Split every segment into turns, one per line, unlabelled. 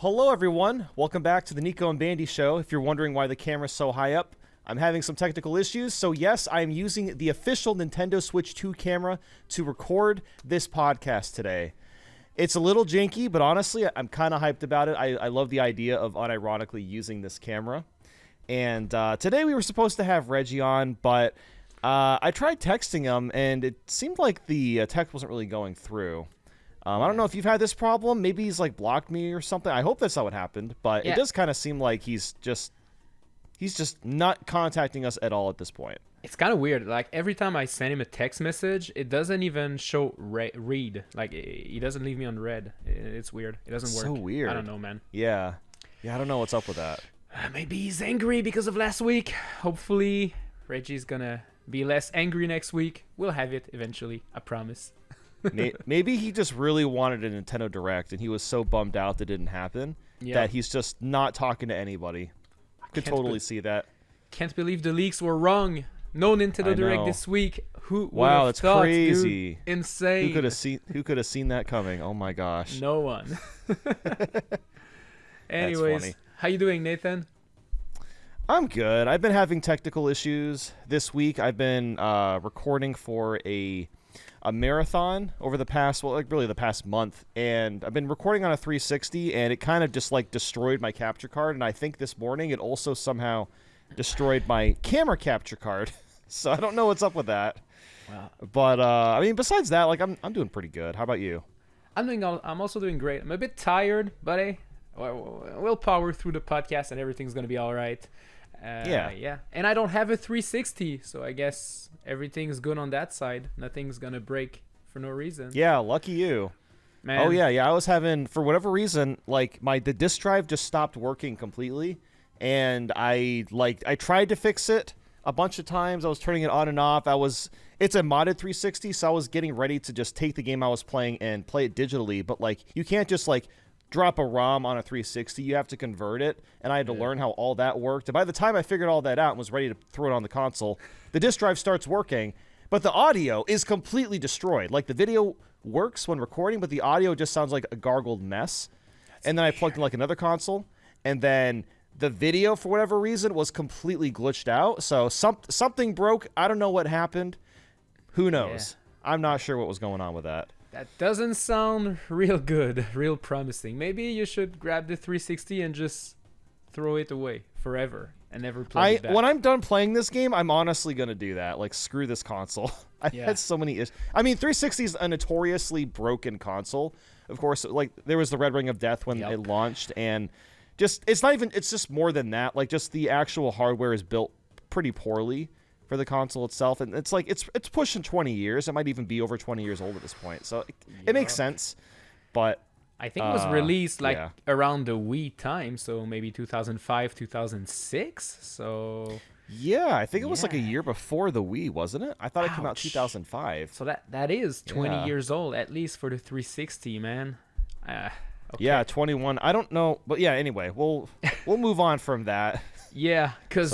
Hello everyone, welcome back to the Nico and Bandy show. If you're wondering why the camera's so high up, I'm having some technical issues, so yes, I'm using the official Nintendo Switch 2 camera to record this podcast today. It's a little janky, but honestly, I'm kind of hyped about it. I love the idea of unironically using this camera. And today we were supposed to have Reggie on, but I tried texting him, and it seemed like the text wasn't really going through. I don't know if you've had this problem. Maybe he's like blocked me or something. I hope that's not what happened, but it does kind of seem like he's just not contacting us at all at this point.
It's kind of weird. Like every time I send him a text message, it doesn't even show read. Like he doesn't leave me on read. It's weird. It doesn't work.
So weird.
I don't know, man.
Yeah, I don't know what's up with that.
Maybe he's angry because of last week. Hopefully, Reggie's gonna be less angry next week. We'll have it eventually. I promise.
Maybe he just really wanted a Nintendo Direct, and he was so bummed out that didn't happen that he's just not talking to anybody. I could totally see that.
Can't believe the leaks were wrong. No Nintendo Direct this week. Who would have
that's
thought,
crazy.
Dude? Insane.
Who could have seen that coming? Oh my gosh.
No one. Anyways, how you doing, Nathan?
I'm good. I've been having technical issues this week. I've been recording for a marathon over the past, the past month, and I've been recording on a 360, and it kind of just like destroyed my capture card, and I think this morning it also somehow destroyed my camera capture card. So I don't know what's up with that. Wow. But I mean, besides that, like I'm doing pretty good. How about you?
I'm also doing great. I'm a bit tired, but hey, we'll power through the podcast, and everything's gonna be all right. Yeah. And I don't have a 360, so I guess everything's good on that side. Nothing's gonna break for no reason.
Yeah, lucky you.
Man.
Oh yeah. I was having, for whatever reason, like the disk drive just stopped working completely, and I tried to fix it a bunch of times. I was turning it on and off. It's a modded 360, so I was getting ready to just take the game I was playing and play it digitally. But like you can't just like drop a ROM on a 360, you have to convert it, and I had to learn how all that worked. And by the time I figured all that out and was ready to throw it on the console, the disk drive starts working, but the audio is completely destroyed. Like the video works when recording, but the audio just sounds like a gargled mess. And then I plugged in like another console, and then the video, for whatever reason, was completely glitched out. So something broke. I don't know what happened. Who knows? Yeah. I'm not sure what was going on with that.
That doesn't sound real good, real promising. Maybe you should grab the 360 and just throw it away forever and never play it back.
When I'm done playing this game, I'm honestly going to do that. Like, screw this console. I've had so many issues. I mean, 360 is a notoriously broken console. Of course, like, there was the Red Ring of Death when it launched, and it's just more than that. Like, just the actual hardware is built pretty poorly for the console itself, and it's like it's pushing 20 years. It might even be over 20 years old at this point, so it makes sense. But
I think it was released around the Wii time, so maybe 2005, 2006. So
I think it was like a year before the Wii, wasn't it? I thought it came out 2005.
So that is 20 years old, at least for the 360, man. Okay.
Yeah, 21. I don't know, but yeah. Anyway, we'll move on from that.
Yeah, because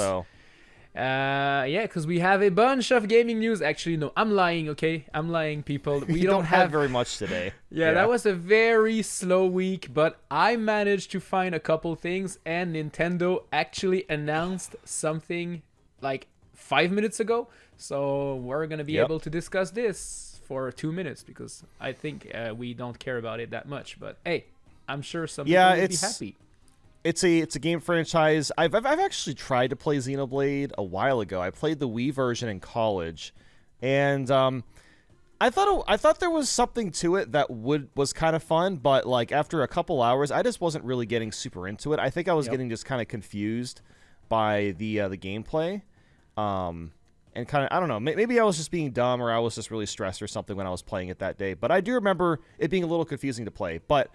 we have a bunch of gaming news. Actually, no, I'm lying, okay? I'm lying, people. We don't have
very much today.
Yeah, that was a very slow week, but I managed to find a couple things, and Nintendo actually announced something like 5 minutes ago. So we're going to be able to discuss this for 2 minutes, because I think we don't care about it that much. But hey, I'm sure some people will be happy.
It's a game franchise. I've actually tried to play Xenoblade a while ago. I played the Wii version in college, and I thought there was something to it that was kind of fun. But like after a couple hours, I just wasn't really getting super into it. I think I was getting just kind of confused by the gameplay, and kind of, I don't know. Maybe I was just being dumb, or I was just really stressed or something when I was playing it that day. But I do remember it being a little confusing to play. But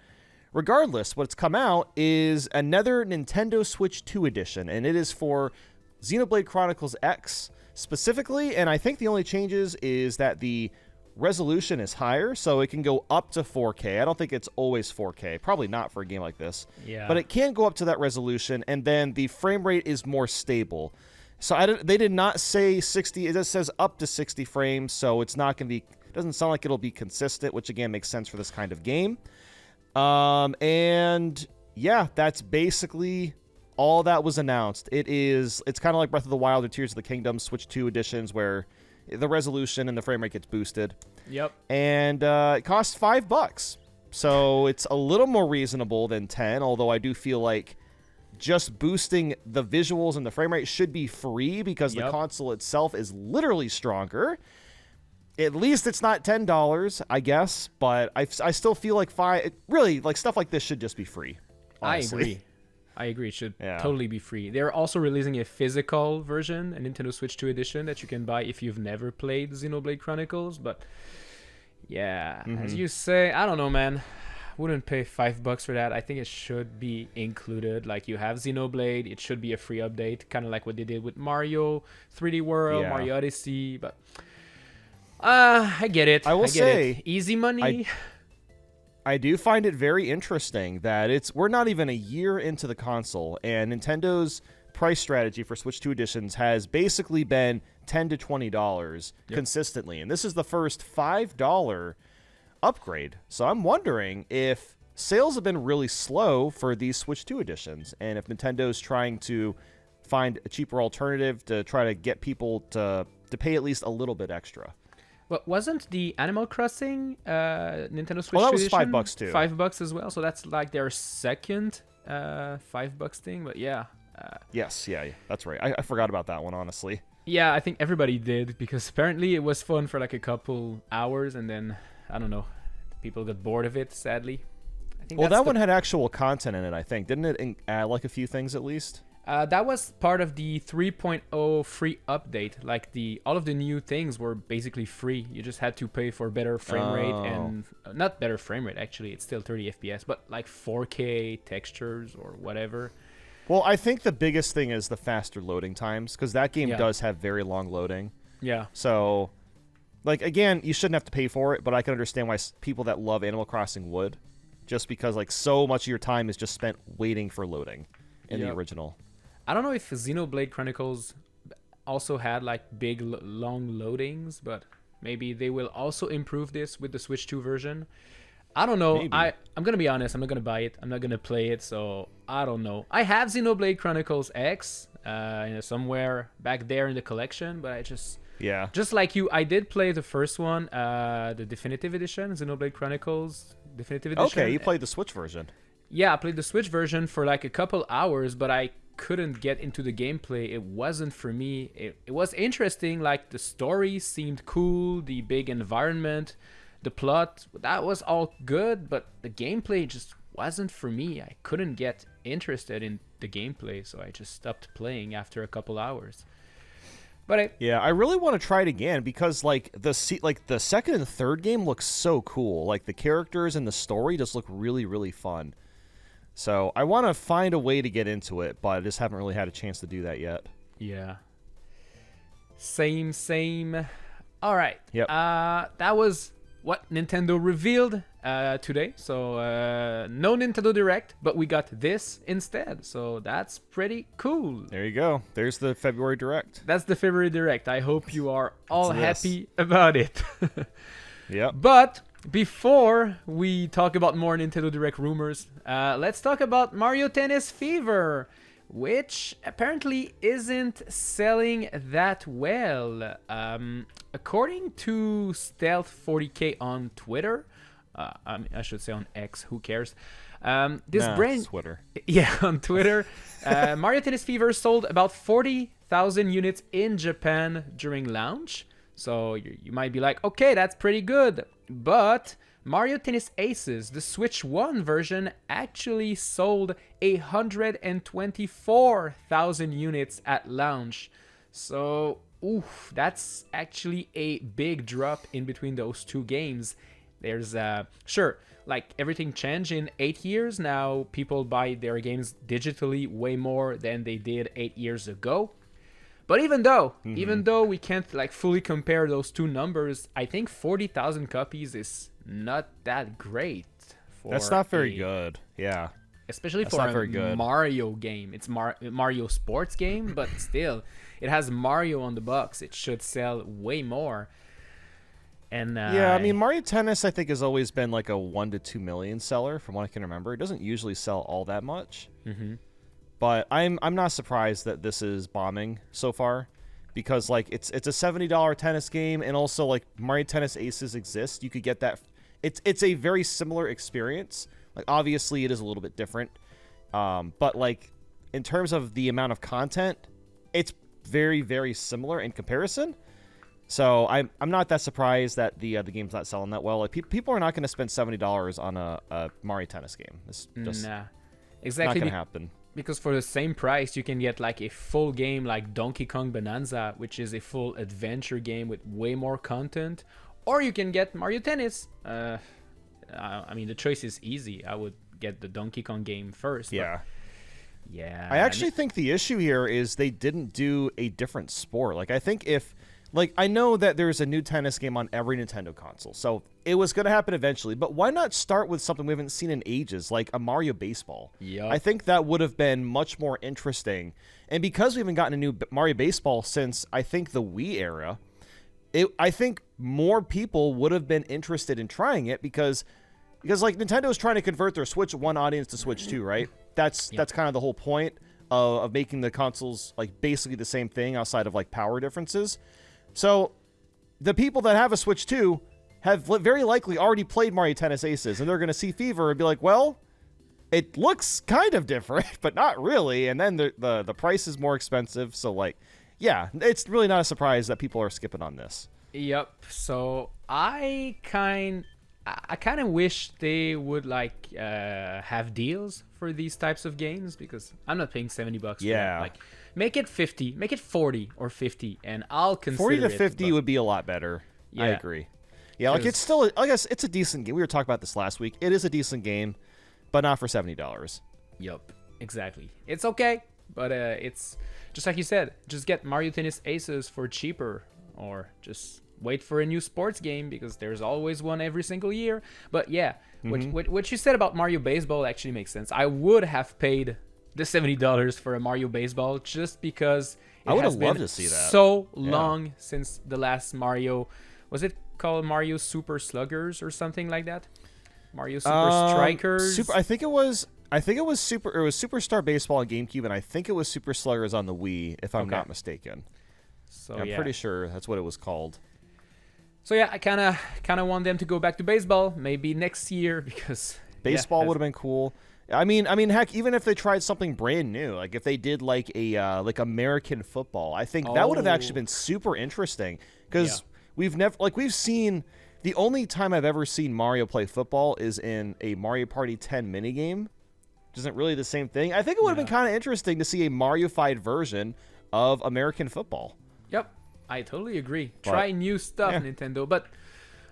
regardless, what's come out is another Nintendo Switch 2 edition, and it is for Xenoblade Chronicles X specifically, and I think the only changes is that the resolution is higher, so it can go up to 4K. I don't think it's always 4K, probably not for a game like this, but it can go up to that resolution, and then the frame rate is more stable. So they did not say 60, it just says up to 60 frames, so it's not going to be, it doesn't sound like it'll be consistent, which again makes sense for this kind of game. And yeah, that's basically all that was announced. It's kind of like Breath of the Wild or Tears of the Kingdom Switch 2 editions where the resolution and the frame rate gets boosted.
Yep.
And it costs $5. So it's a little more reasonable than 10, although I do feel like just boosting the visuals and the frame rate should be free because the console itself is literally stronger. At least it's not $10, I guess, but I still feel like really, like stuff like this should just be free. Honestly.
I agree. It should totally be free. They're also releasing a physical version, a Nintendo Switch 2 edition that you can buy if you've never played Xenoblade Chronicles. But yeah, as you say, I don't know, man. Wouldn't pay $5 for that. I think it should be included. Like, you have Xenoblade, it should be a free update, kind of like what they did with Mario 3D World, Mario Odyssey. But I get it.
I will say,
easy money.
I do find it very interesting that we're not even a year into the console, and Nintendo's price strategy for Switch 2 editions has basically been $10 to $20 consistently, and this is the first $5 upgrade. So I'm wondering if sales have been really slow for these Switch 2 editions, and if Nintendo's trying to find a cheaper alternative to try to get people to pay at least a little bit extra.
Well, wasn't the Animal Crossing Nintendo Switch 2
that was
edition
$5 too.
$5 as well, so that's like their second $5 thing. But yeah.
Yes, that's right. I forgot about that one, honestly.
Yeah, I think everybody did because apparently it was fun for like a couple hours, and then I don't know, people got bored of it. Sadly, I think.
Well, that one had actual content in it. I think didn't it add like a few things at least?
That was part of the 3.0 free update. Like all of the new things were basically free. You just had to pay for better frame rate and not better frame rate. Actually, it's still 30 FPS, but like 4K textures or whatever.
Well, I think the biggest thing is the faster loading times because that game does have very long loading.
Yeah.
So, like again, you shouldn't have to pay for it, but I can understand why people that love Animal Crossing would, just because like so much of your time is just spent waiting for loading in the original.
I don't know if Xenoblade Chronicles also had like big long loadings, but maybe they will also improve this with the Switch 2 version. I don't know.
Maybe.
I'm gonna be honest. I'm not gonna buy it. I'm not gonna play it. So I don't know. I have Xenoblade Chronicles X, somewhere back there in the collection, but I just like you, I did play the first one, the definitive edition, Xenoblade Chronicles Definitive Edition.
Okay, you played the Switch version.
Yeah, I played the Switch version for like a couple hours, but I couldn't get into the gameplay. It wasn't for me. It was interesting. Like the story seemed cool, the big environment, the plot, that was all good, but the gameplay just wasn't for me. I couldn't get interested in the gameplay, so I just stopped playing after a couple hours. But
I really want to try it again because like the second and third game looks so cool. Like the characters and the story just look really, really fun. So I want to find a way to get into it, but I just haven't really had a chance to do that yet.
Yeah. Same. All right.
Yep.
That was what Nintendo revealed today. So no Nintendo Direct, but we got this instead. So that's pretty cool.
There you go. There's the February Direct.
That's the February Direct. I hope you are all happy about it.
Yep.
But before we talk about more Nintendo Direct rumors, let's talk about Mario Tennis Fever, which apparently isn't selling that well. According to Stealth40k on Twitter, I should say on X, who cares?
Twitter.
Yeah, on Twitter, Mario Tennis Fever sold about 40,000 units in Japan during launch. So you might be like, okay, that's pretty good. But Mario Tennis Aces, the Switch 1 version, actually sold 124,000 units at launch. So, that's actually a big drop in between those two games. There's, sure, like everything changed in 8 years. Now people buy their games digitally way more than they did 8 years ago. But even though we can't like fully compare those two numbers, I think 40,000 copies is not that great.
That's not very good. Yeah.
Especially for a Mario game. It's Mario sports game, but still, it has Mario on the box. It should sell way more. And
yeah, I mean, Mario Tennis I think has always been like a 1 to 2 million seller from what I can remember. It doesn't usually sell all that much.
Mm-hmm.
But I'm not surprised that this is bombing so far, because like it's a $70 tennis game, and also like Mario Tennis Aces exist. You could get that. It's a very similar experience. Like obviously it is a little bit different, but like in terms of the amount of content, it's very, very similar in comparison. So I'm not that surprised that the game's not selling that well. Like people are not going to spend $70 on a Mario Tennis game. It's just
exactly
not going to happen.
Because for the same price, you can get like a full game like Donkey Kong Bonanza, which is a full adventure game with way more content, or you can get Mario Tennis. I mean, the choice is easy. I would get the Donkey Kong game first.
Yeah.
Yeah.
I actually think the issue here is they didn't do a different sport. Like, I think if... Like, I know that there's a new tennis game on every Nintendo console, so it was going to happen eventually, but why not start with something we haven't seen in ages, like a Mario Baseball?
Yep.
I think that would have been much more interesting. And because we haven't gotten a new Mario Baseball since, I think, the Wii era, I think more people would have been interested in trying it because like, Nintendo is trying to convert their Switch 1 audience to Switch 2, right? That's kind of the whole point of making the consoles, like, basically the same thing outside of, like, power differences. So, the people that have a Switch 2 have very likely already played Mario Tennis Aces, and they're going to see Fever and be like, well, it looks kind of different, but not really, and then the price is more expensive, so, like, yeah, it's really not a surprise that people are skipping on this.
Yep, so I kind of wish they would, like, have deals for these types of games, because I'm not paying $70 for that. Like, make it 50, make it 40 or 50, and I'll consider
40 to
it,
50 would be a lot better.
Yeah.
I agree. Yeah, like, it's still, I guess it's a decent game. We were talking about this last week. It is a decent game, but not for $70.
Yup, exactly. It's okay, but it's just like you said, just get Mario Tennis Aces for cheaper, or just wait for a new sports game, because there's always one every single year. But yeah, what you said about Mario Baseball actually makes sense. I would have paid the $70 for a Mario Baseball just because
I would have loved to see that.
So long since the last Mario. Was it called Mario Super Sluggers or something like that? Mario Super Strikers.
I think it was Super. It was Superstar Baseball on GameCube, and I think it was Super Sluggers on the Wii, if I'm not mistaken.
So
I'm pretty sure that's what it was called.
So yeah, I kind of want them to go back to baseball, maybe next year, because
baseball would have been cool. I mean, heck, even if they tried something brand new, like if they did like a like American football, I think that would have actually been super interesting, because we've seen, the only time I've ever seen Mario play football is in a Mario Party 10 minigame, which isn't really the same thing. I think it would have been kind of interesting to see a Mario-fied version of American football.
Yep, I totally agree. Try new stuff, Nintendo, but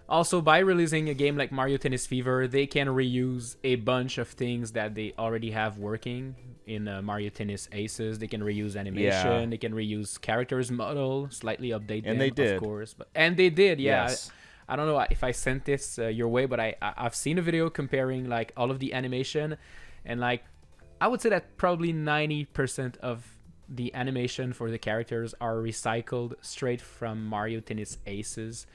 also by releasing a game like Mario Tennis Fever, they can reuse a bunch of things that they already have working in Mario Tennis Aces. They can reuse animation, they can reuse characters model, slightly update them,
they did.
of course. And they did, yeah.
Yes.
I don't know if I sent this your way, but I've seen a video comparing like all of the animation, and like I would say that probably 90% of the animation for the characters are recycled straight from Mario Tennis Aces,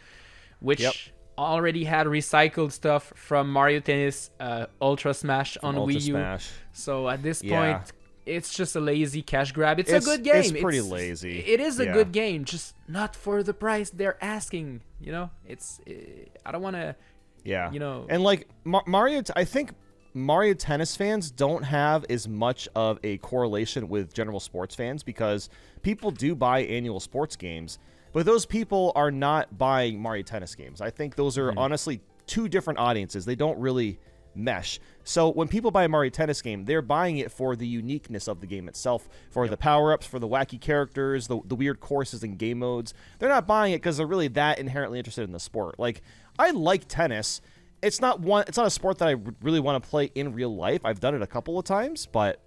which already had recycled stuff from Mario Tennis Ultra Smash on Wii U.
Smash.
So at this point, it's just a lazy cash grab. It's a good game.
It's pretty lazy.
It is a good game, just not for the price they're asking. You know, I don't want to.
Yeah.
You know,
and like Mario, I think Mario Tennis fans don't have as much of a correlation with general sports fans, because people do buy annual sports games, but those people are not buying Mario Tennis games. I think those are honestly two different audiences. They don't really mesh. So when people buy a Mario Tennis game, they're buying it for the uniqueness of the game itself, for the power-ups, for the wacky characters, the weird courses and game modes. They're not buying it because they're really that inherently interested in the sport. Like, I like tennis. It's not a sport that I really want to play in real life. I've done it a couple of times, but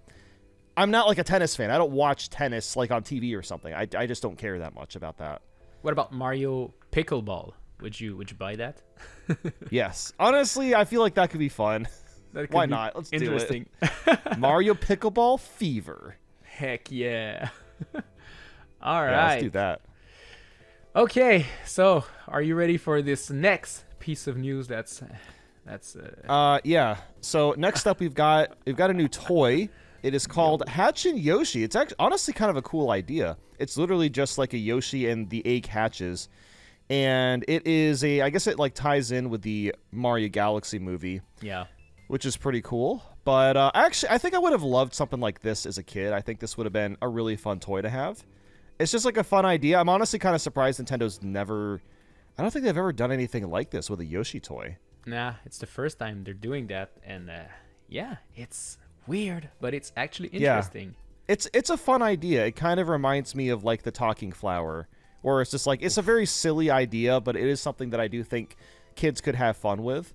I'm not like a tennis fan. I don't watch tennis like on TV or something. I just don't care that much about that.
What about Mario Pickleball? Would you buy that?
Yes. Honestly, I feel like that could be fun. Why not? Let's do it. Mario Pickleball Fever.
Heck yeah. All right.
Yeah, let's do that.
Okay, so are you ready for this next piece of news?
Yeah. So next up, we've got a new toy. It is called Hatchin' Yoshi. It's actually honestly kind of a cool idea. It's literally just like a Yoshi and the egg hatches, and it is I guess it like ties in with the Mario Galaxy movie.
Yeah.
Which is pretty cool. But actually, I think I would have loved something like this as a kid. I think this would have been a really fun toy to have. It's just like a fun idea. I'm honestly kind of surprised Nintendo's never... I don't think they've ever done anything like this with a Yoshi toy.
Nah, it's the first time they're doing that. And yeah, it's weird, but it's actually interesting.
Yeah. It's a fun idea. It kind of reminds me of like the talking flower, where it's just like, it's a very silly idea, but it is something that I do think kids could have fun with.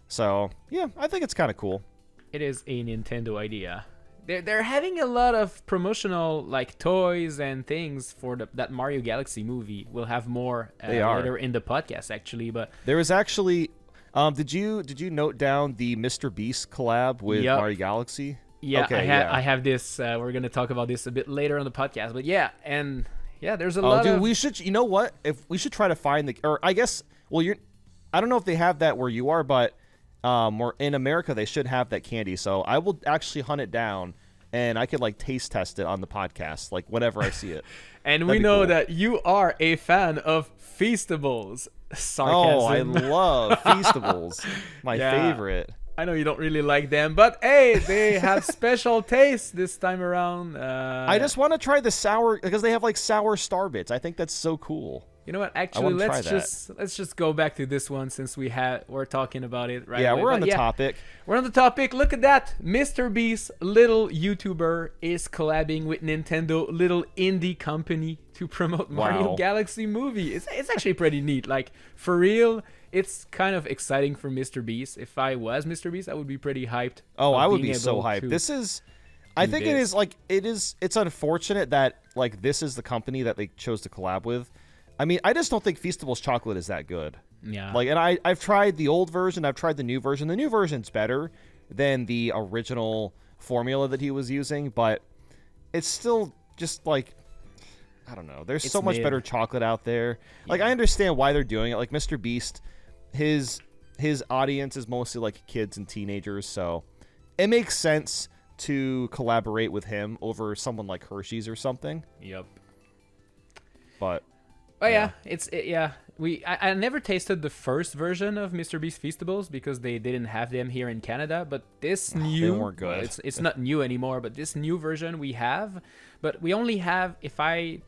So, yeah, I think it's kind of cool.
It is a Nintendo idea. They're having a lot of promotional like toys and things for that Mario Galaxy movie. We'll have more later in the podcast actually, but
there was actually did you note down the Mr. Beast collab with Mario Galaxy?
Yeah,
okay,
I have this we're going to talk about this a bit later on the podcast, but there's a lot of...
we should, you know what? If we should try to find I guess, well, I don't know if they have that where you are, but or in America, they should have that candy. So I will actually hunt it down, and I could like taste test it on the podcast, like whenever I see it.
And we know that you are a fan of Festables. Sarcasm.
Oh, I love Festables. My favorite.
I know you don't really like them, but hey, they have special taste this time around.
I just want to try the sour, because they have like sour star bits. I think that's so cool.
You know what? Actually, let's just go back to this one since we're talking about it right
Yeah,
away.
we're on the topic.
We're on the topic. Look at that. Mr. Beast, little YouTuber, is collabing with Nintendo, little indie company, to promote Mario Galaxy movie. It's actually pretty neat. Like, for real, it's kind of exciting for Mr. Beast. If I was Mr. Beast, I would be pretty hyped.
Oh, I would be so hyped. This is... I think it is like... It's unfortunate that like this is the company that they chose to collab with. I mean, I just don't think Festables chocolate is that good.
Yeah.
Like, and I've tried the old version. I've tried the new version. The new version's better than the original formula that he was using, but it's still just like, I don't know. There's so much better chocolate out there. Yeah. Like, I understand why they're doing it. Like, Mr. Beast, his audience is mostly like kids and teenagers, so it makes sense to collaborate with him over someone like Hershey's or something.
Yep.
But...
Oh yeah, I never tasted the first version of Mr. Beast Festables because they didn't have them here in Canada. But this new,
they weren't good.
It's not new anymore. But this new version we have, but we only have, if I'm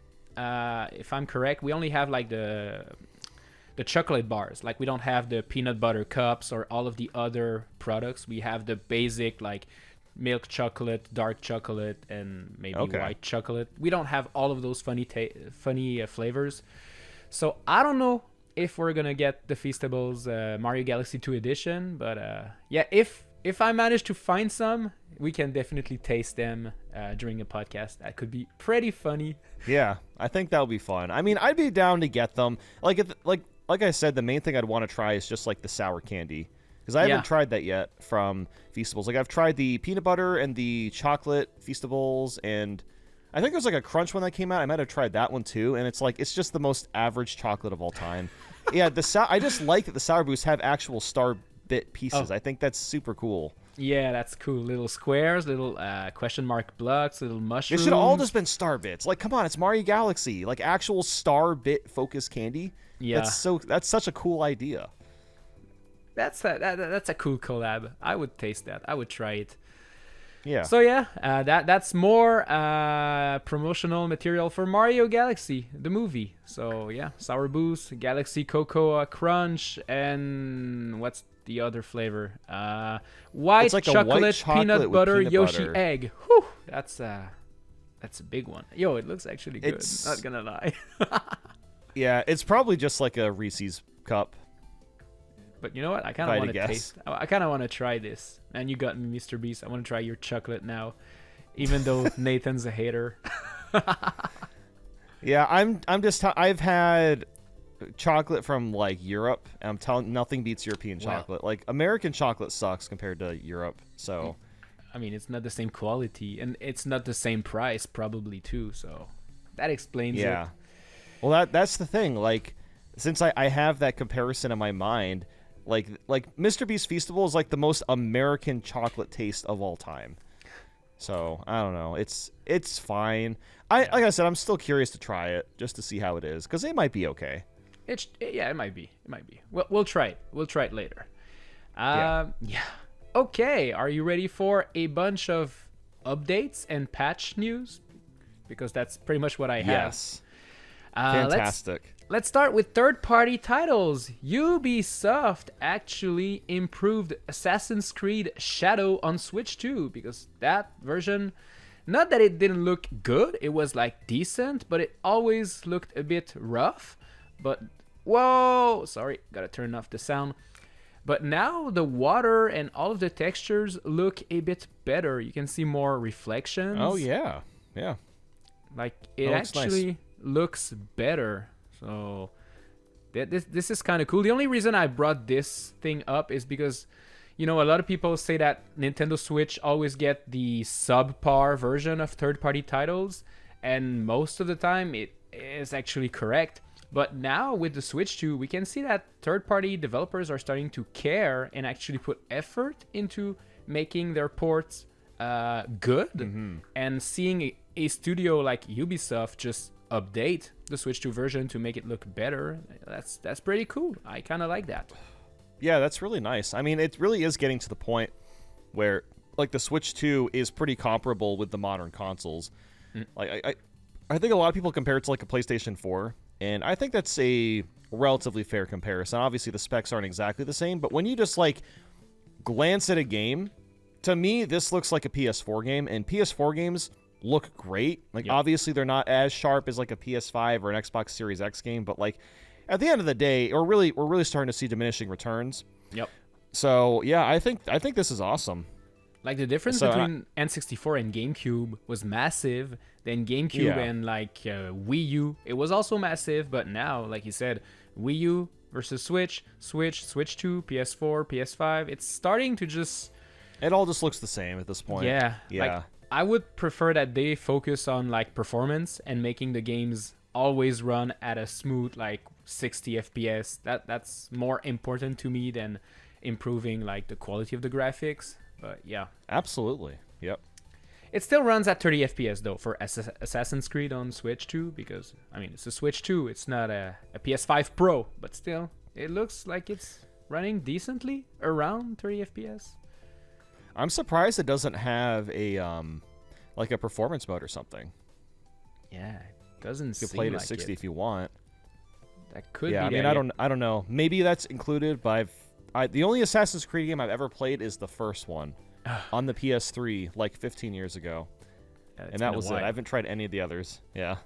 correct, we only have like the chocolate bars. Like we don't have the peanut butter cups or all of the other products. We have the basic like milk chocolate, dark chocolate, and maybe white chocolate. We don't have all of those funny flavors. So I don't know if we're gonna get the Festables Mario Galaxy 2 edition, but if I manage to find some, we can definitely taste them during a podcast. That could be pretty funny.
Yeah, I think that would be fun. I mean, I'd be down to get them. Like I said, the main thing I'd want to try is just like the sour candy. Because I haven't tried that yet from Festables. Like, I've tried the peanut butter and the chocolate Festables, and I think there was like a crunch one that came out. I might have tried that one too, and it's like, it's just the most average chocolate of all time. Yeah, I just like that the Sour Boosts have actual star bit pieces. I think that's super cool.
Yeah, that's cool. Little squares, little question mark blocks, little mushrooms.
It should have all just been star bits. Like, come on, it's Mario Galaxy. Like, actual star bit focused candy. Yeah. That's such a cool idea.
That's a cool collab. I would taste that. I would try it.
Yeah.
So yeah, that's more promotional material for Mario Galaxy, the movie. So yeah, Sour Boost, Galaxy Cocoa Crunch, and what's the other flavor? White
like
chocolate, peanut butter, Yoshi egg. Whew, that's a big one. Yo, it looks actually good. Not gonna lie.
Yeah, it's probably just like a Reese's cup.
But you know what? I kind of want to taste. I kind of want to try this. And you got me, Mr. Beast. I want to try your chocolate now, even though Nathan's a hater.
Yeah, I've had chocolate from like Europe, and I'm telling nothing beats European chocolate. Like American chocolate sucks compared to Europe. So,
I mean, it's not the same quality, and it's not the same price probably too. So that explains it.
Well, that's the thing. Like, since I have that comparison in my mind, like Mr. Beast Feastable is like the most American chocolate taste of all time. So I don't know. It's fine. Like I said, I'm still curious to try it just to see how it is because it might be okay.
It might be. It might be. We'll try it. We'll try it later.
Yeah.
Okay. Are you ready for a bunch of updates and patch news? Because that's pretty much what I have.
Yes. Fantastic.
Let's start with third-party titles. Ubisoft actually improved Assassin's Creed Shadow on Switch 2 because that version, not that it didn't look good, it was like decent, but it always looked a bit rough. But whoa, sorry, gotta turn off the sound. But now the water and all of the textures look a bit better. You can see more reflections.
Oh yeah.
Like it actually looks better. So this is kind of cool. The only reason I brought this thing up is because, you know, a lot of people say that Nintendo Switch always get the subpar version of third-party titles, and most of the time it is actually correct. But now with the Switch 2, we can see that third-party developers are starting to care and actually put effort into making their ports good, and seeing a studio like Ubisoft just update the Switch 2 version to make it look better. That's pretty cool. I kind of like that.
Yeah, that's really nice. I mean, it really is getting to the point where like the Switch 2 is pretty comparable with the modern consoles. Like I think a lot of people compare it to like a PlayStation 4, and I think that's a relatively fair comparison. Obviously, the specs aren't exactly the same, but when you just like glance at a game, to me, this looks like a PS4 game, and PS4 games look great. Like, obviously, they're not as sharp as like a PS5 or an Xbox Series X game, but like at the end of the day, we're really starting to see diminishing returns.
Yep.
So yeah, I think this is awesome.
Like the difference between N64 and GameCube was massive. Then GameCube and like Wii U, it was also massive. But now, like you said, Wii U versus Switch 2, PS4, PS5, it's starting to just...
It all just looks the same at this point.
Yeah.
Like,
I would prefer that they focus on like performance and making the games always run at a smooth like 60 FPS. That's more important to me than improving like the quality of the graphics. But yeah,
absolutely. Yep.
It still runs at 30 FPS though for Assassin's Creed on Switch 2 because I mean it's a Switch 2. It's not a PS5 Pro, but still it looks like it's running decently around 30 FPS.
I'm surprised it doesn't have a like a performance mode or something.
Yeah, it doesn't.
You can play it at 60 if you want.
That could.
Yeah,
be
I mean, I don't know. Maybe that's included, but the only Assassin's Creed game I've ever played is the first one on the PS3, like 15 years ago, and that was it. I haven't tried any of the others. Yeah.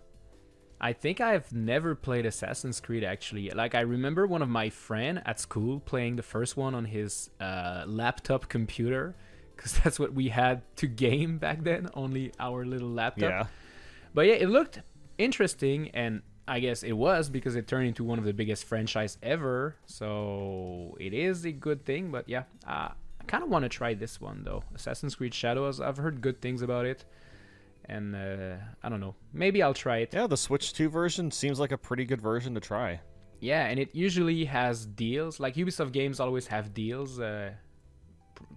I think I've never played Assassin's Creed actually. Like I remember one of my friend at school playing the first one on his laptop computer. Because that's what we had to game back then, only our little laptop.
Yeah.
But yeah, it looked interesting, and I guess it was because it turned into one of the biggest franchise ever. So it is a good thing, but yeah, I kind of want to try this one though. Assassin's Creed Shadows, I've heard good things about it, and I don't know, maybe I'll try it.
Yeah, the Switch 2 version seems like a pretty good version to try.
Yeah, and it usually has deals. Like Ubisoft games always have deals.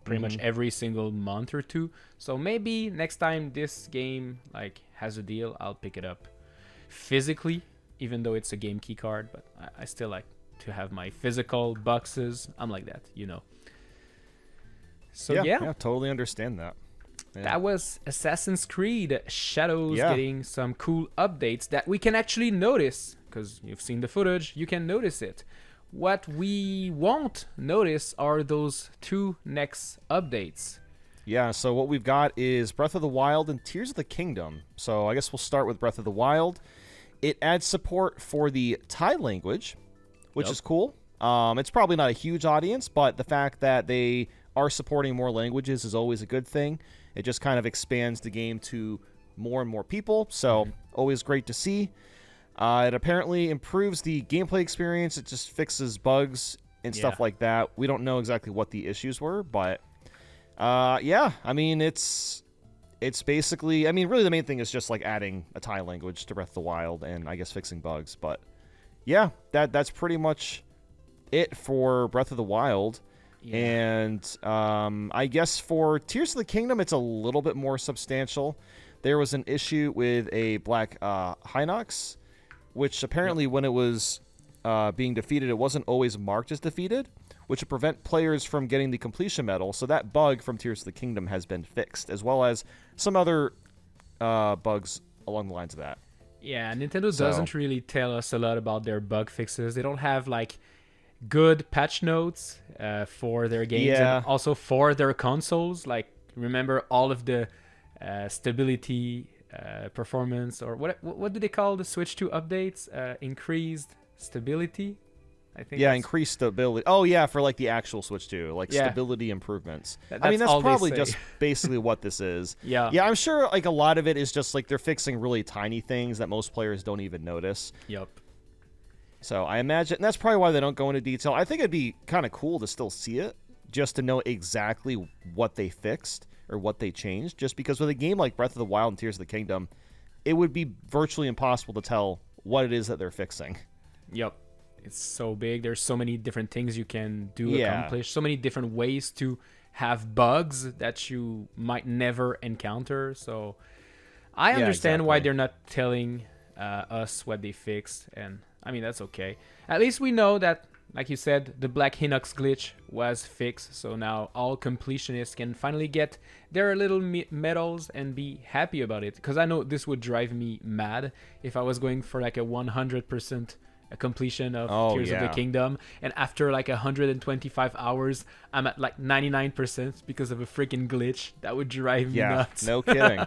Pretty much every single month or two. So maybe next time this game like has a deal, I'll pick it up physically, even though it's a game key card. But I still like to have my physical boxes. I'm like that, you know. So yeah,
totally understand that. Yeah.
That was Assassin's Creed Shadows getting some cool updates that we can actually notice because you've seen the footage. You can notice it. What we won't notice are those two next updates.
Yeah, so what we've got is Breath of the Wild and Tears of the Kingdom. So I guess we'll start with Breath of the Wild. It adds support for the Thai language, which is cool. It's probably not a huge audience, but the fact that they are supporting more languages is always a good thing. It just kind of expands the game to more and more people, so always great to see. It apparently improves the gameplay experience. It just fixes bugs and stuff like that. We don't know exactly what the issues were, but I mean, it's It's basically, I mean, really the main thing is just like adding a Thai language to Breath of the Wild and I guess fixing bugs. But yeah, that's pretty much it for Breath of the Wild.
Yeah.
And I guess for Tears of the Kingdom, it's a little bit more substantial. There was an issue with a black Hinox, which apparently when it was being defeated, it wasn't always marked as defeated, which would prevent players from getting the completion medal. So that bug from Tears of the Kingdom has been fixed, as well as some other bugs along the lines of that.
Yeah, Nintendo doesn't really tell us a lot about their bug fixes. They don't have like good patch notes for their games and also for their consoles. Like, remember all of the stability, performance, or what do they call the Switch 2 updates? Increased stability, I think.
Yeah, increased stability. Oh yeah, for like the actual Switch 2, like stability improvements. I mean, that's probably just basically what this is. Yeah, I'm sure like a lot of it is just like they're fixing really tiny things that most players don't even notice.
Yep.
So I imagine that's probably why they don't go into detail. I think it'd be kind of cool to still see it, just to know exactly what they fixed or what they changed. Just because with a game like Breath of the Wild and Tears of the Kingdom, it would be virtually impossible to tell what it is that they're fixing.
Yep. It's so big. There's so many different things you can accomplish. So many different ways to have bugs that you might never encounter. So I understand why they're not telling us what they fixed, and I mean, that's okay. At least we know that, like you said, the Black Hinox glitch was fixed, so now all completionists can finally get their little medals and be happy about it. Because I know this would drive me mad if I was going for like a 100% completion of Tears of the Kingdom, and after like 125 hours, I'm at like 99% because of a freaking glitch. That would drive me nuts.
No kidding.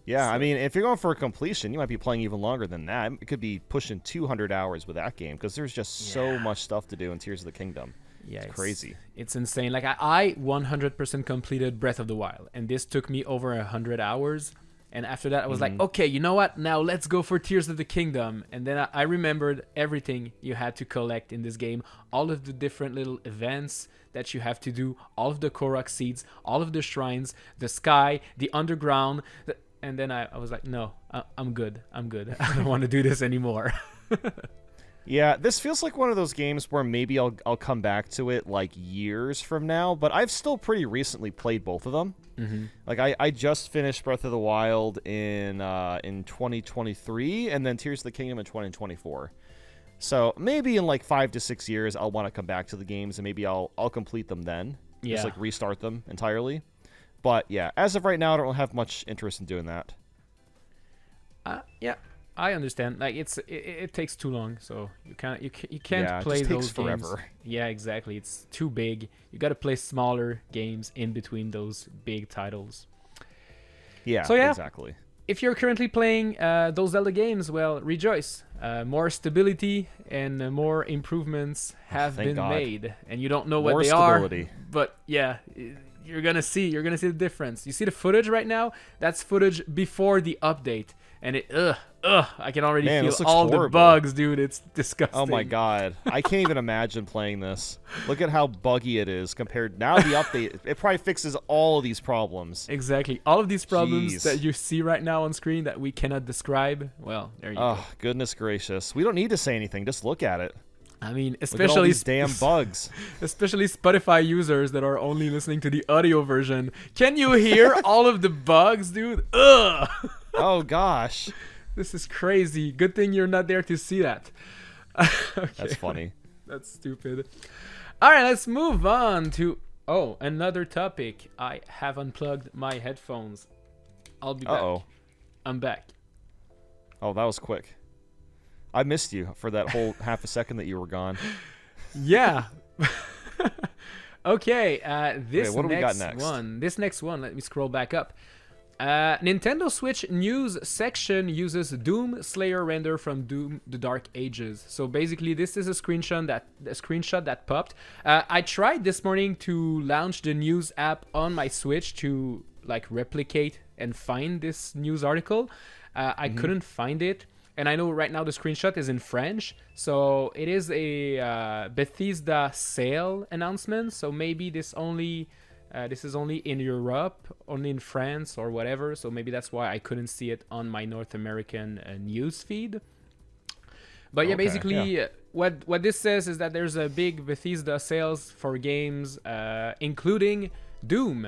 Yeah, I mean, if you're going for a completion, you might be playing even longer than that. It could be pushing 200 hours with that game because there's just so much stuff to do in Tears of the Kingdom. Yeah, it's crazy.
It's insane. Like I 100% completed Breath of the Wild, and this took me over 100 hours. And after that, I was like, okay, you know what? Now let's go for Tears of the Kingdom. And then I remembered everything you had to collect in this game, all of the different little events that you have to do, all of the Korok seeds, all of the shrines, the sky, the underground. And then I was like, no, I'm good. I don't want to do this anymore.
Yeah, this feels like one of those games where maybe I'll come back to it like years from now, but I've still pretty recently played both of them. Like I just finished Breath of the Wild in 2023, and then Tears of the Kingdom in 2024. So maybe in like 5 to 6 years, I'll want to come back to the games, and maybe I'll complete them then. Just like restart them entirely. But yeah, as of right now, I don't have much interest in doing that.
Yeah, I understand. Like it takes too long, so you can't play
it just
those
takes forever.
Games. Yeah, exactly. It's too big. You got to play smaller games in between those big titles.
Yeah,
so yeah,
exactly.
If you're currently playing those Zelda games, well, rejoice. More stability and more improvements have been made, and you don't know what they are. But yeah. You're gonna see the difference. You see the footage right now? That's footage before the update, and I can already feel all the bugs, dude. It's disgusting.
Oh my god, I can't even imagine playing this. Look at how buggy it is compared. Now the update, it probably fixes all of these problems.
Exactly, all of these problems that you see right now on screen that we cannot describe. Well, there you go.
Oh goodness gracious, we don't need to say anything. Just look at it.
I mean, especially
these damn bugs.
Especially Spotify users that are only listening to the audio version. Can you hear all of the bugs, dude? Ugh.
Oh gosh.
This is crazy. Good thing you're not there to see that. Okay.
That's funny.
That's stupid. All right, let's move on to another topic. I have unplugged my headphones. I'll be back. I'm back.
Oh, that was quick. I missed you for that whole half a second that you were gone.
Yeah. Okay. This next one. Let me scroll back up. Nintendo Switch news section uses Doom Slayer render from Doom: The Dark Ages. So basically, this is a screenshot that popped. I tried this morning to launch the news app on my Switch to like replicate and find this news article. I couldn't find it. And I know right now the screenshot is in French, so it is a Bethesda sale announcement. So maybe this only This is only in Europe, only in France or whatever. So maybe that's why I couldn't see it on my North American news feed. But yeah,
Okay,
basically, what this says is that there's a big Bethesda sales for games, including Doom,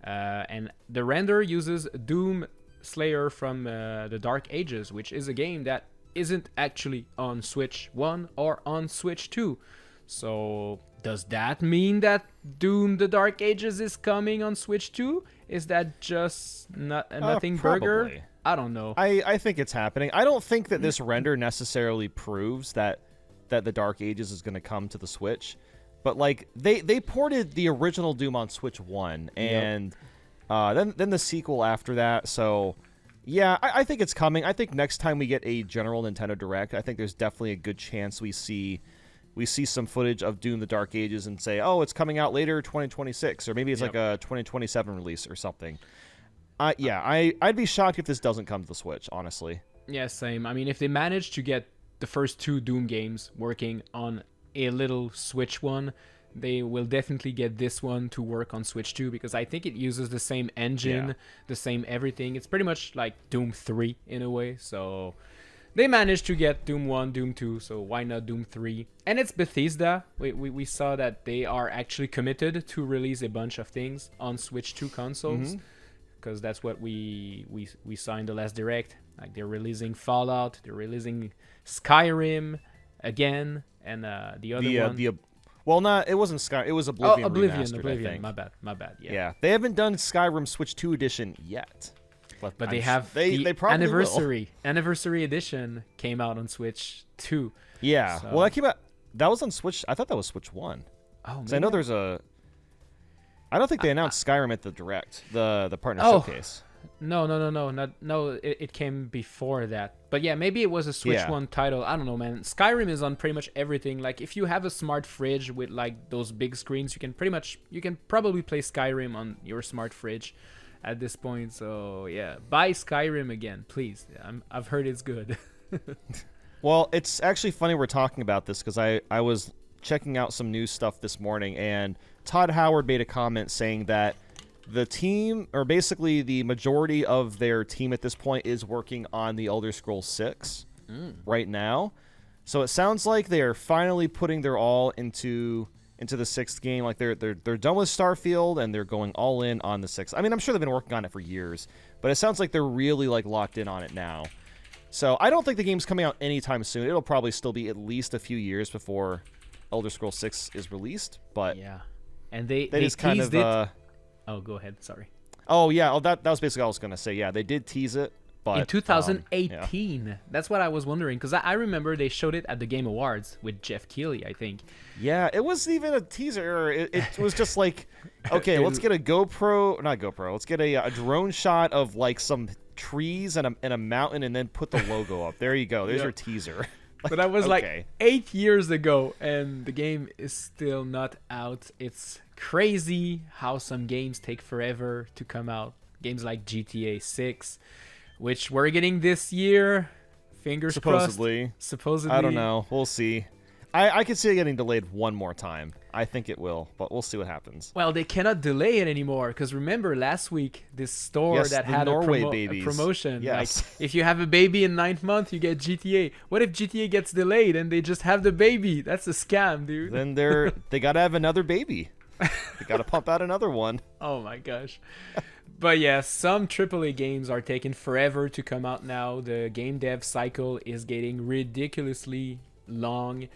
and the render uses Doom Slayer from the Dark Ages, which is a game that isn't actually on Switch 1 or on Switch 2. So does that mean that Doom the Dark Ages is coming on Switch 2? Is that just nothing burger?
Probably.
I don't know.
I think it's happening. I don't think that this render necessarily proves that the Dark Ages is going to come to the Switch, but like they ported the original Doom on Switch 1 and then the sequel after that. So yeah, I think it's coming. I think next time we get a general Nintendo Direct, I think there's definitely a good chance we see some footage of Doom the Dark Ages and say, oh, it's coming out later 2026, or maybe it's like a 2027 release or something. I'd be shocked if this doesn't come to the Switch, honestly.
Yeah, same. I mean, if they manage to get the first 2 Doom games working on a little Switch one, they will definitely get this one to work on Switch 2, because I think it uses the same engine, the same everything. It's pretty much like Doom 3 in a way. So they managed to get Doom 1, Doom 2, so why not Doom 3? And it's Bethesda. We saw that they are actually committed to release a bunch of things on Switch 2 consoles. Because that's what we saw in the last Direct. Like, they're releasing Fallout, they're releasing Skyrim again, and the other one.
It wasn't Sky. It was Oblivion.
Oblivion.
I think.
My bad.
Yeah, they haven't done Skyrim Switch 2 edition yet.
But they have
they probably
anniversary edition came out on Switch 2.
Yeah,
so.
Well, that came out. That was on Switch. I thought that was Switch 1.
Oh,
I know there's a. I don't think they announced Skyrim at the Direct, the partner showcase.
No. It came before that. But yeah, maybe it was a Switch 1 title. I don't know, man. Skyrim is on pretty much everything. Like, if you have a smart fridge with like those big screens, you can probably play Skyrim on your smart fridge at this point. So yeah, buy Skyrim again, please. I've heard it's good.
Well, it's actually funny we're talking about this, because I was checking out some news stuff this morning, and Todd Howard made a comment saying that the team, or basically the majority of their team at this point, is working on the Elder Scrolls 6 right now. So it sounds like they are finally putting their all into the 6th game. Like they're done with Starfield and they're going all in on the 6th. I mean, I'm sure they've been working on it for years, but it sounds like they're really like locked in on it now. So I don't think the game's coming out anytime soon. It'll probably still be at least a few years before Elder Scrolls 6 is released, but
yeah. And they
just kind of
it. Oh, go ahead. Sorry.
Oh yeah. That was basically all I was gonna say. Yeah, they did tease it, but
in 2018. That's what I was wondering, because I remember they showed it at the Game Awards with Jeff Keighley, I think.
Yeah, it wasn't even a teaser. It was just like, okay, let's get a not GoPro. Let's get a drone shot of like some trees and a mountain, and then put the logo up. There you go. There's your teaser.
But that was like 8 years ago, and the game is still not out. It's crazy how some games take forever to come out. Games like GTA 6, which we're getting this year. Fingers crossed. Supposedly.
I don't know. We'll see. I could see it getting delayed one more time. I think it will, but we'll see what happens.
Well, they cannot delay it anymore, because remember last week, this store that had a promotion.
Yes.
Like, if you have a baby in 9th month, you get GTA. What if GTA gets delayed and they just have the baby? That's a scam, dude.
Then they got to have another baby. They got to pump out another one.
Oh my gosh. But yeah, some AAA games are taking forever to come out now. The game dev cycle is getting ridiculously long.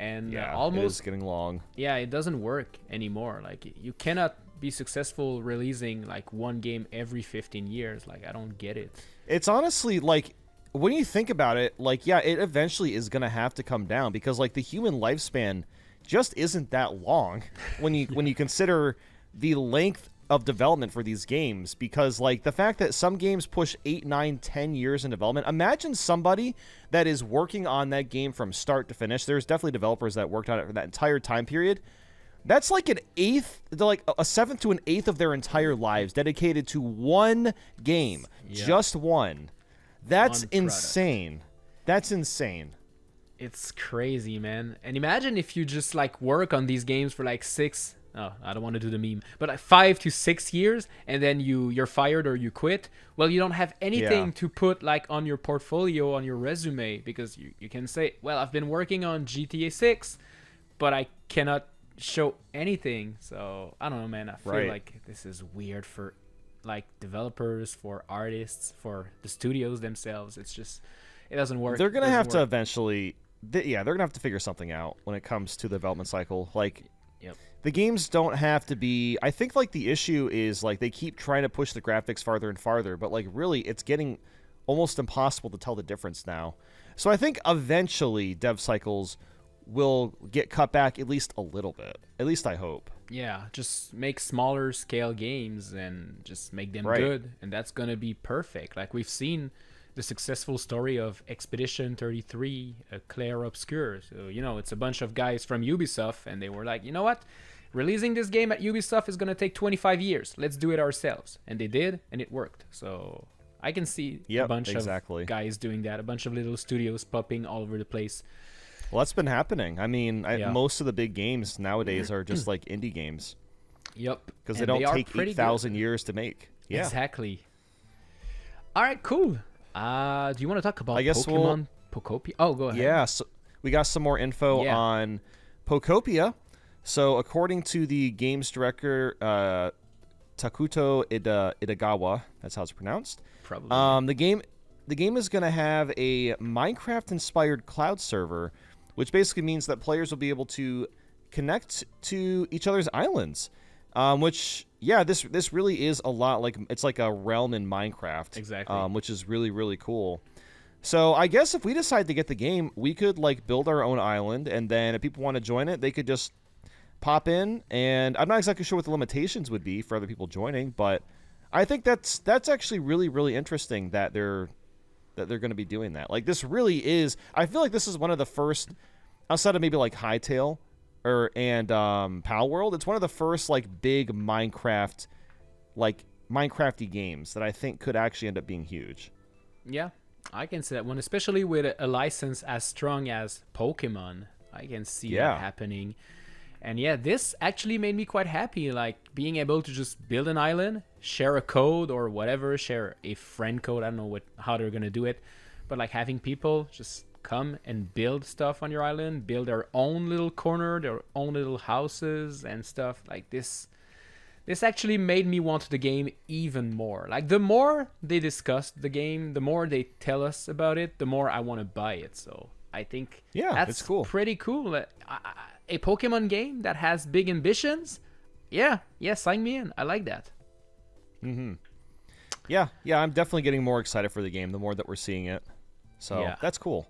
And almost
it is getting long.
Yeah, it doesn't work anymore. Like, you cannot be successful releasing like one game every 15 years. Like, I don't get it.
It's honestly like, when you think about it, like, yeah, it eventually is gonna have to come down, because like the human lifespan just isn't that long when you consider the length of development for these games. Because like the fact that some games push 8, 9, 10 years in development, imagine somebody that is working on that game from start to finish. There's definitely developers that worked on it for that entire time period. That's like a seventh to an eighth of their entire lives dedicated to one game. Just one. That's insane. That's insane.
It's crazy, man. And imagine if you just like work on these games for like 6, Oh, I don't want to do the meme, but like 5 to 6 years, and then you're fired or you quit. Well, you don't have anything to put like on your portfolio, on your resume, because you can say, well, I've been working on GTA 6, but I cannot show anything. So I don't know, man. I feel like this is weird for like developers, for artists, for the studios themselves. It's just, it doesn't work.
They're gonna have to eventually, they're gonna have to figure something out when it comes to the development cycle. Like, the games don't have to be. I think like the issue is like they keep trying to push the graphics farther and farther, but like really, it's getting almost impossible to tell the difference now. So I think eventually dev cycles will get cut back at least a little bit. At least I hope.
Yeah, just make smaller scale games and just make them good, and that's gonna be perfect. Like we've seen the successful story of Expedition 33, Clair Obscur. So, you know, it's a bunch of guys from Ubisoft, and they were like, you know what? Releasing this game at Ubisoft is going to take 25 years. Let's do it ourselves. And they did, and it worked. So I can see a bunch of guys doing that, a bunch of little studios popping all over the place.
Well, that's been happening. I mean, most of the big games nowadays are just like indie games.
Yep.
Because they don't take 8,000 years to make. Yeah.
Exactly. All right, cool. Do you want to talk about Pokemon Pokopia? Oh, go ahead.
Yeah, so we got some more info on Pokopia. So according to the games director, Takuto Itagawa, that's how it's pronounced.
Probably.
The game is going to have a Minecraft-inspired cloud server, which basically means that players will be able to connect to each other's islands. Which, this really is a lot like, it's like a realm in Minecraft.
Exactly.
Which is really, really cool. So I guess if we decide to get the game, we could like build our own island, and then if people want to join it, they could just pop in. And I'm not exactly sure what the limitations would be for other people joining, but I think that's actually really, really interesting that they're going to be doing that. Like, this really is, I feel like this is one of the first, outside of maybe like Hytale and Pal World, it's one of the first like big Minecraft, like Minecrafty games that I think could actually end up being huge.
Yeah, I can see that one, especially with a license as strong as Pokemon. I can see that happening. And yeah, this actually made me quite happy, like being able to just build an island, share a code or whatever, share a friend code. I don't know how they're gonna do it, but like having people just come and build stuff on your island, build their own little corner, their own little houses and stuff like this. This actually made me want the game even more. Like, the more they discuss the game, the more they tell us about it, the more I want to buy it. So I think that's cool. Pretty cool. A Pokemon game that has big ambitions, sign me in. I like that.
Yeah, I'm definitely getting more excited for the game the more that we're seeing it. So that's cool.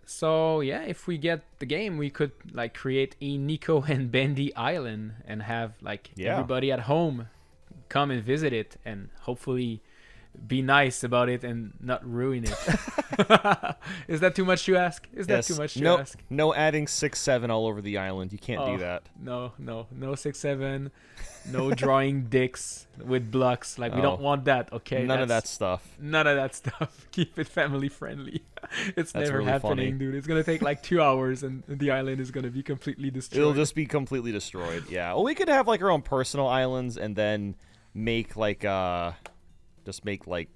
So yeah, if we get the game, we could like create a Nico and Bandy island and have like everybody at home come and visit it, and hopefully be nice about it and not ruin it. Is that too much to ask? No
adding 6-7 all over the island. You can't do that.
No 6-7. No drawing dicks with blocks. Like, we don't want that, okay?
None of that stuff.
Keep it family friendly. That's never
really
happening,
funny.
dude. It's gonna take like 2 hours and the island is gonna be completely destroyed.
It'll just be completely destroyed. Yeah. Well, we could have like our own personal islands and then make like just make like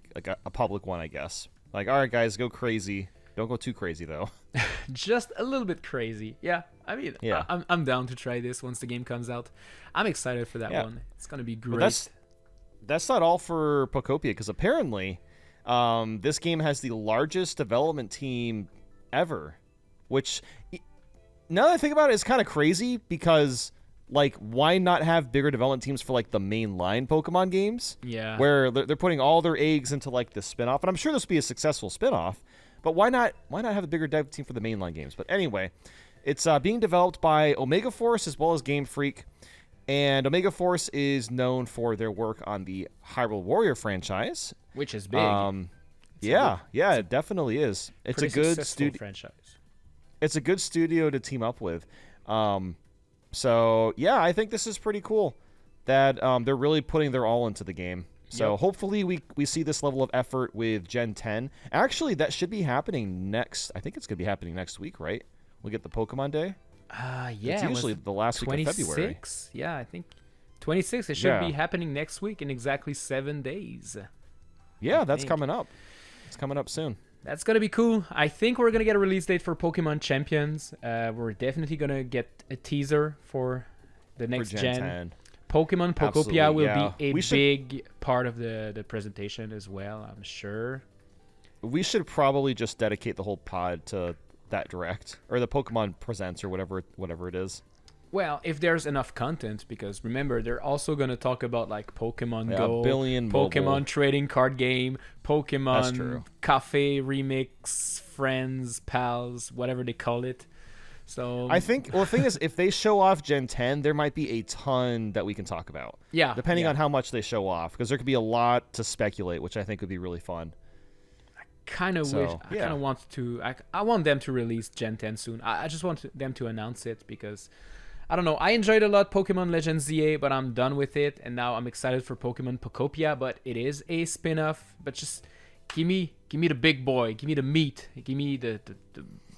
a public one, I guess. Like, all right, guys, go crazy. Don't go too crazy though.
Just a little bit crazy. Yeah. I mean, I'm down to try this once the game comes out. I'm excited for that one. It's gonna be great.
But that's not all for Pokopia, because apparently this game has the largest development team ever, which, now that I think about it, is kind of crazy, because like, why not have bigger development teams for like the mainline Pokemon games?
Yeah.
Where they're putting all their eggs into like the spinoff, and I'm sure this will be a successful spinoff. But why not have a bigger dev team for the mainline games? But anyway, it's being developed by Omega Force as well as Game Freak, and Omega Force is known for their work on the Hyrule Warrior franchise,
which is big.
It definitely is. It's a good studio
franchise.
It's a good studio to team up with. So, yeah, I think this is pretty cool that they're really putting their all into the game. So hopefully we see this level of effort with Gen 10. Actually, that should be happening next. I think it's going to be happening next week, right? We'll get the Pokemon Day.
Yeah,
It's
it
usually
was
the last week of February.
26. Yeah, I think 26. It should be happening next week in exactly 7 days.
Yeah, that's coming up. It's coming up soon.
That's going to be cool. I think we're going to get a release date for Pokemon Champions. We're definitely going to get a teaser for the next gen. 10. Pokemon Pokopia will be a big part of the presentation as well, I'm sure.
We should probably just dedicate the whole pod to that direct, or the Pokemon Presents, or whatever it is.
Well, if there's enough content, because remember, they're also going to talk about like Pokemon Go,
Pokemon
mobile. Trading card game, Pokemon Cafe Remix, Friends, Pals, whatever they call it. So
I think, well, the thing is, if they show off Gen 10, there might be a ton that we can talk about.
Yeah.
Depending on how much they show off, because there could be a lot to speculate, which I think would be really fun.
Kind of wish. I kind of want to. I want them to release Gen 10 soon. I just want them to announce it because I don't know. I enjoyed a lot Pokemon Legends ZA, but I'm done with it, and now I'm excited for Pokemon Pokopia. But it is a spin-off. But just give me the big boy. Give me the meat. Give me the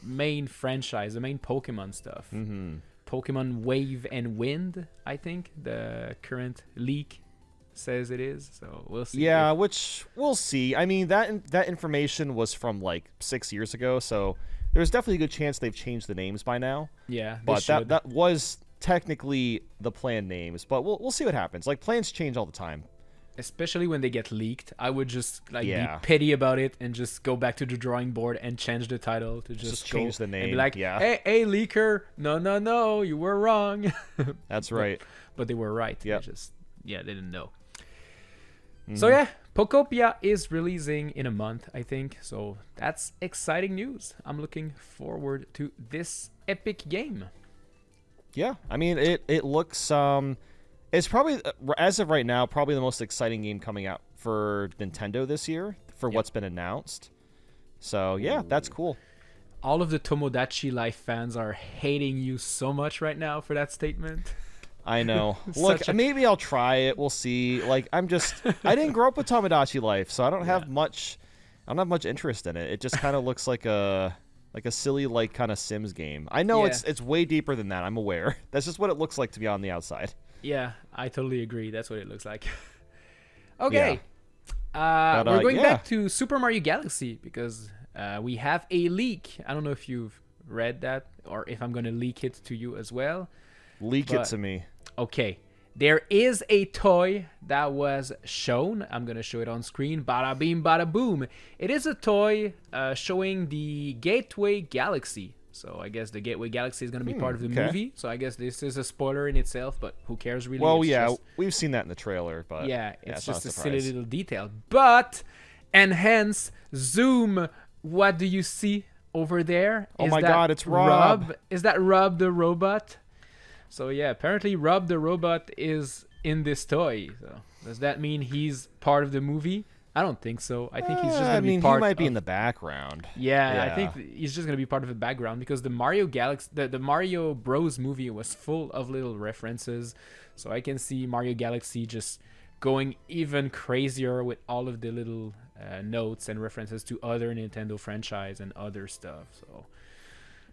main franchise, the main Pokemon stuff.
Mm-hmm.
Pokemon Wave and Wind, I think the current leak says it is, so we'll see.
Yeah, which we'll see. I mean, that information was from like 6 years ago, so there's definitely a good chance they've changed the names by now.
Yeah,
but that was technically the planned names, but we'll see what happens. Like, plans change all the time.
Especially when they get leaked, I would just be petty about it and just go back to the drawing board and change the title to just
change the name
and be like, hey, leaker, no, you were wrong.
That's right.
But they were right.
Yep.
They didn't know. So yeah, Pokopia is releasing in a month, I think. So that's exciting news. I'm looking forward to this epic game.
Yeah, I mean, it looks it's probably, as of right now, probably the most exciting game coming out for Nintendo this year for what's been announced. So yeah, that's cool.
All of the Tomodachi Life fans are hating you so much right now for that statement.
I know. Look, maybe I'll try it. We'll see. Like, I didn't grow up with Tomodachi Life, so I don't have much interest in it. It just kind of looks like a silly, like, kind of Sims game. I know it's way deeper than that. I'm aware. That's just what it looks like to be on the outside.
Yeah, I totally agree. That's what it looks like. Okay. Yeah. We're going back to Super Mario Galaxy because we have a leak. I don't know if you've read that or if I'm going to leak it to you as well.
Leak it to me.
Okay. There is a toy that was shown. I'm going to show it on screen. Bada beam, bada boom. It is a toy showing the Gateway Galaxy. So I guess the Gateway Galaxy is going to be part of the movie. So I guess this is a spoiler in itself, but who cares really?
Well, we've seen that in the trailer, but
it's just a silly little detail. But enhance, zoom. What do you see over there?
Oh my God, it's Rob.
Is that Rob the robot? So yeah, apparently Rob the robot is in this toy. So does that mean he's part of the movie? I don't think so. I think he's just going to be part.
He might be in the background.
Yeah, I think he's just going to be part of the background because the Mario Galaxy, the Mario Bros movie was full of little references. So I can see Mario Galaxy just going even crazier with all of the little notes and references to other Nintendo franchise and other stuff. So.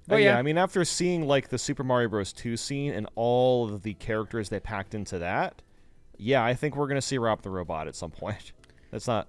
But yeah, I mean, after seeing like the Super Mario Bros. 2 scene and all of the characters they packed into that, yeah, I think we're going to see Rob the Robot at some point. That's not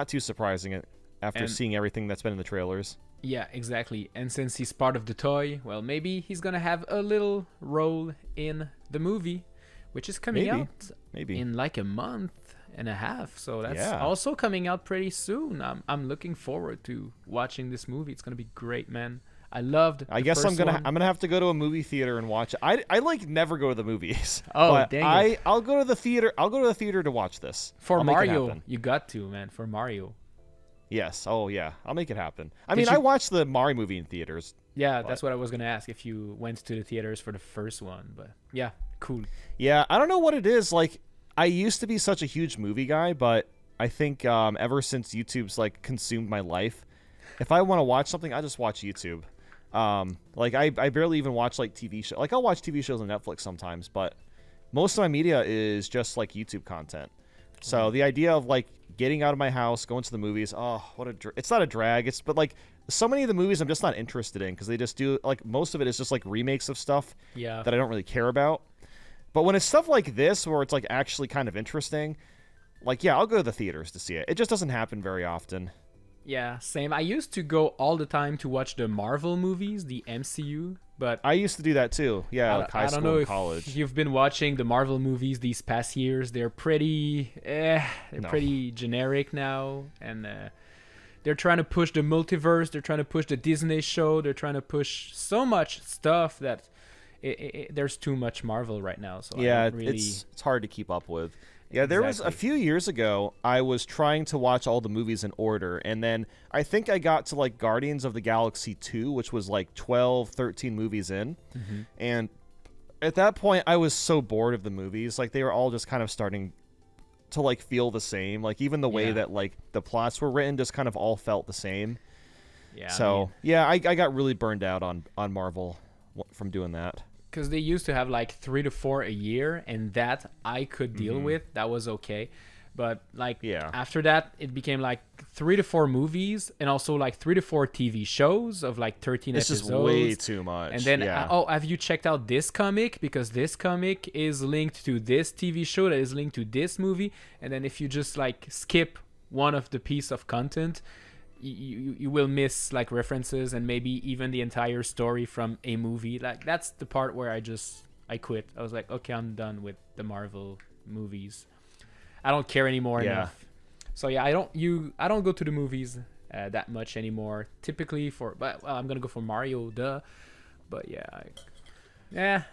too surprising after seeing everything that's been in the trailers.
Yeah, exactly. And since he's part of the toy, well, maybe he's going to have a little role in the movie, which is coming out in like a month and a half. So that's also coming out pretty soon. I'm looking forward to watching this movie. It's going to be great, man. I loved.
I guess I'm gonna have to go to a movie theater and watch it. I like never go to the movies.
Oh,
but
dang it.
I'll go to the theater. I'll go to the theater to watch this.
For Mario, you got to, man. For Mario.
Yes. Oh yeah. I'll make it happen. I watched the Mario movie in theaters.
Yeah, that's what I was gonna ask if you went to the theaters for the first one. But yeah, cool.
Yeah, I don't know what it is. Like, I used to be such a huge movie guy, but I think ever since YouTube's like consumed my life, if I want to watch something, I just watch YouTube. Like I barely even watch like TV shows. Like, I'll watch TV shows on Netflix sometimes, but most of my media is just like YouTube content. So the idea of like getting out of my house, going to the movies. Oh, what a it's not a drag. But like so many of the movies I'm just not interested in because they just do like most of it is just like remakes of stuff that I don't really care about. But when it's stuff like this where it's like actually kind of interesting, like yeah, I'll go to the theaters to see it. It just doesn't happen very often.
Yeah, same. I used to go all the time to watch the Marvel movies, the MCU, but
I used to do that too. Yeah, like high
I don't
school
know
and
if
college.
you've been watching the Marvel movies these past years. They're pretty, pretty generic now, and they're trying to push the multiverse. They're trying to push the Disney show. They're trying to push so much stuff that there's too much Marvel right now. So
yeah,
I don't really...
it's hard to keep up with. Yeah, there was a few years ago, I was trying to watch all the movies in order, and then I think I got to, like, Guardians of the Galaxy 2, which was, like, 12, 13 movies in, and at that point, I was so bored of the movies. Like, they were all just kind of starting to, like, feel the same. Like, even the way that, like, the plots were written just kind of all felt the same.
Yeah.
So, I got really burned out on Marvel from doing that.
Because they used to have like 3 to 4 a year, and that I could deal with. That was okay. But like after that, it became like 3 to 4 movies, and also like 3 to 4 TV shows of like 13 episodes.
This is way too much.
And then, have you checked out this comic? Because this comic is linked to this TV show that is linked to this movie. And then if you just like skip one of the piece of content, you will miss like references and maybe even the entire story from a movie. Like that's the part where I quit. I was like, okay, I'm done with the Marvel movies. I don't care anymore enough. So yeah, I don't go to the movies that much anymore. Typically I'm gonna go for Mario, duh. But yeah,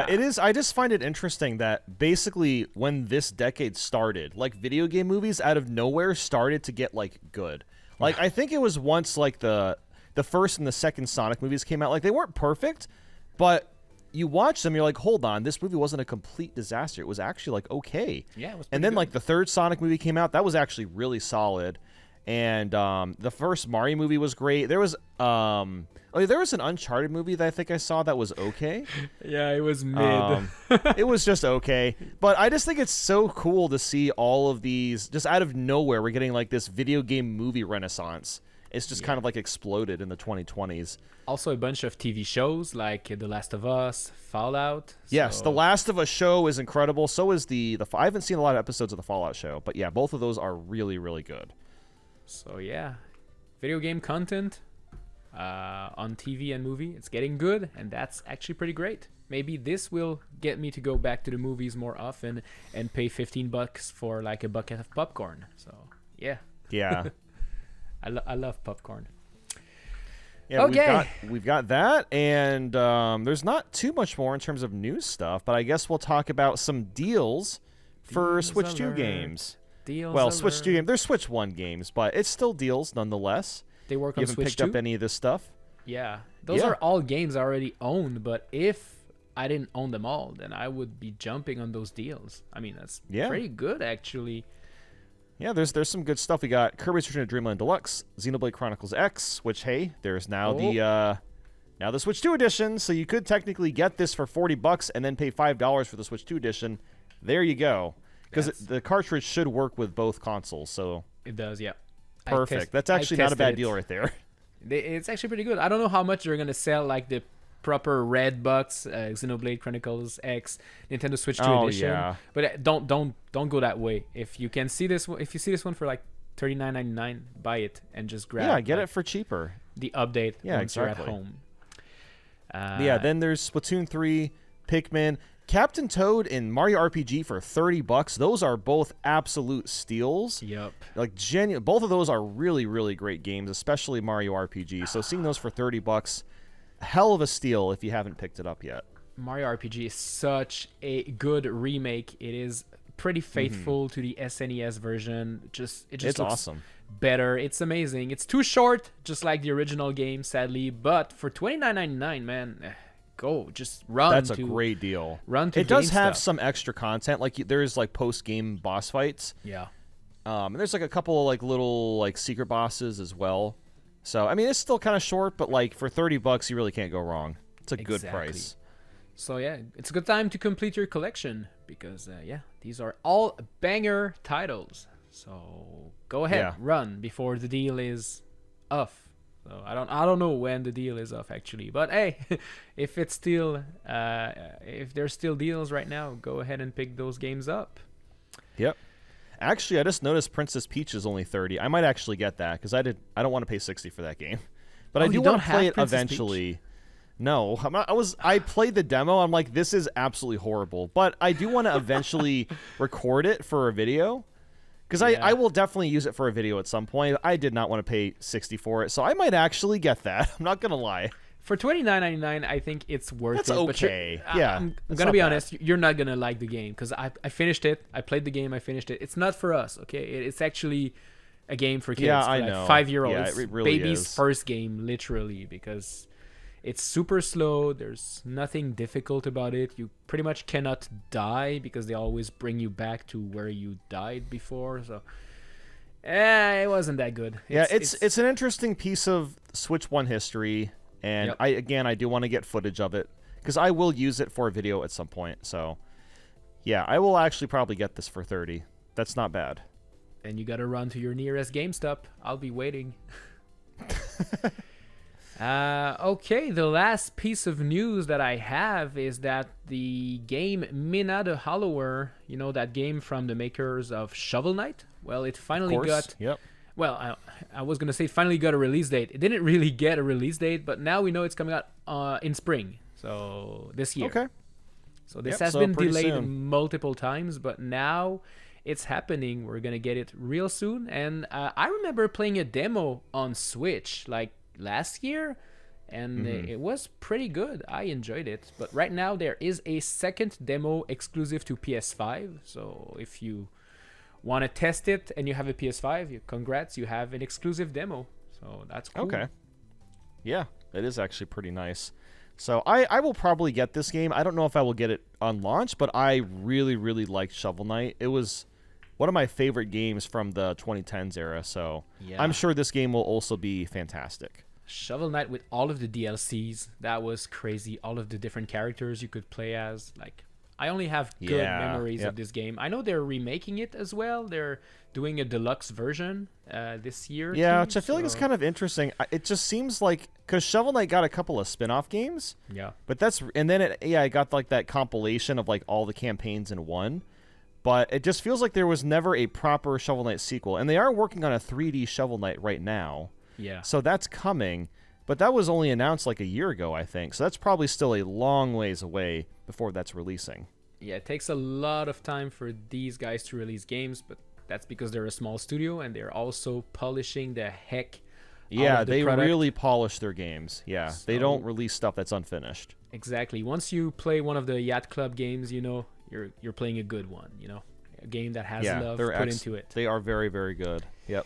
it is. I just find it interesting that basically when this decade started, like video game movies out of nowhere started to get like good. Like, I think it was once, like, the first and the second Sonic movies came out. Like, they weren't perfect, but you watch them, you're like, hold on, this movie wasn't a complete disaster. It was actually, like, okay.
Yeah, it was pretty
And then,
good.
like, the third Sonic movie came out. That was actually really solid. And the first Mario movie was great. There was there was an Uncharted movie that I think I saw that was okay.
Yeah, it was mid.
It was just okay. But I just think it's so cool to see all of these just out of nowhere. We're getting like this video game movie renaissance. It's just kind of like exploded in the 2020s.
Also a bunch of TV shows like The Last of Us, Fallout.
Yes, The Last of Us show is incredible. So is the I haven't seen a lot of episodes of the Fallout show, but yeah, both of those are really, really good.
So yeah, video game content on TV and movie, it's getting good, and that's actually pretty great. Maybe this will get me to go back to the movies more often and pay $15 for like a bucket of popcorn. So yeah, I love popcorn.
Yeah,
okay.
we've got that, and there's not too much more in terms of news stuff, but I guess we'll talk about some deals for Switch 2 games. Switch 2 games. They're Switch 1 games, but it's still deals nonetheless.
They work on
you haven't
Switch
picked
2?
up any of this stuff?
Yeah. Those are all games I already owned, but if I didn't own them all, then I would be jumping on those deals. I mean, that's pretty good, actually.
Yeah, there's some good stuff. We got Kirby's Return to Dreamland Deluxe, Xenoblade Chronicles X, which, hey, there's now the Switch 2 edition, so you could technically get this for $40 and then pay $5 for the Switch 2 edition. There you go. Because the cartridge should work with both consoles, so...
It does, yeah.
Perfect. That's actually not a bad deal right there.
It's actually pretty good. I don't know how much they're going to sell, like, the proper red box, Xenoblade Chronicles X, Nintendo Switch 2 edition.
Yeah.
But don't go that way. If you see this one for, like, $39.99, buy it and just grab
Yeah, get it for cheaper.
The update once you're at home.
Then there's Splatoon 3, Pikmin... Captain Toad and Mario RPG for $30. Those are both absolute steals.
Yep.
Like both of those are really, really great games, especially Mario RPG. So seeing those for $30, hell of a steal if you haven't picked it up yet.
Mario RPG is such a good remake. It is pretty faithful to the SNES version. It just looks
awesome.
Better. It's amazing. It's too short, just like the original game, sadly. But for $29.99, man. Go, just run.
That's a great deal.
Run to
It does
GameStop.
have some extra content, like there's like post-game boss fights.
Yeah.
And there's like a couple of like little like secret bosses as well. So I mean, it's still kind of short, but like for $30, you really can't go wrong. It's a good price.
So yeah, it's a good time to complete your collection because these are all banger titles. So go ahead,
Yeah.
run before the deal is off. So I don't know when the deal is off actually, but hey, if it's still if there's still deals right now, go ahead and pick those games up.
Yep. Actually, I just noticed Princess Peach is only 30. I might actually get that because I don't want to pay 60 for that game, but I do
you
want
don't
to play
have
it
Princess
eventually.
Peach?
No, I played the demo. I'm like, this is absolutely horrible, but I do want to eventually record it for a video. Because I will definitely use it for a video at some point. I did not want to pay 60 for it, so I might actually get that. I'm not going to lie.
For $29.99, I think it's worth
That's
it.
okay. Yeah.
I'm going to be honest, you're not going to like the game because I finished it. I played the game. I finished it. It's not for us, okay? It's actually a game for kids.
Yeah,
for
I
like
know.
5-year-olds.
Yeah, it really
baby's
is.
first game, literally, because it's super slow. There's nothing difficult about it. You pretty much cannot die because they always bring you back to where you died before. So, it wasn't that good.
It's an interesting piece of Switch 1 history, and
Yep.
I do want to get footage of it because I will use it for a video at some point. So, yeah, I will actually probably get this for 30. That's not bad.
And you gotta run to your nearest GameStop. I'll be waiting. Okay, the last piece of news that I have is that the game Mina the Hollower, you know, that game from the makers of Shovel Knight, well, it finally
Of course.
got...
Yep.
Well, I was going to say it finally got a release date. It didn't really get a release date, but now we know it's coming out in spring, so this year.
Okay.
So this
Yep,
has
so
been
pretty
delayed
soon.
multiple times, but now it's happening. We're going to get it real soon. And I remember playing a demo on Switch like last year, and it was pretty good. I enjoyed it. But right now there is a second demo exclusive to PS5. So if you want to test it and you have a PS5, congrats, you have an exclusive demo. So that's cool.
Okay. Yeah, it is actually pretty nice. So I will probably get this game. I don't know if I will get it on launch, but I really, really liked Shovel Knight. It was one of my favorite games from the 2010s era, so
Yeah.
I'm sure this game will also be fantastic.
Shovel Knight with all of the DLCs, that was crazy. All of the different characters you could play as. Like, I only have good memories of this game. I know they're remaking it as well. They're doing a deluxe version this year.
Yeah,
too,
which I feel like is kind of interesting. It just seems like, because Shovel Knight got a couple of spin-off games,
Yeah.
but and then it got like that compilation of like all the campaigns in one. But it just feels like there was never a proper Shovel Knight sequel, and they are working on a 3D Shovel Knight right now.
Yeah.
So that's coming, but that was only announced like a year ago, I think. So that's probably still a long ways away before that's releasing.
Yeah, it takes a lot of time for these guys to release games, but that's because they're a small studio and they're also polishing the heck
Yeah,
out of the
they
product.
really polish their games. Yeah, they
So-
don't release stuff that's unfinished.
Exactly. Once you play one of the Yacht Club games, you know, you're playing a good one, you know. A game that has
Yeah,
love
they're
put into it.
They are very, very good. Yep.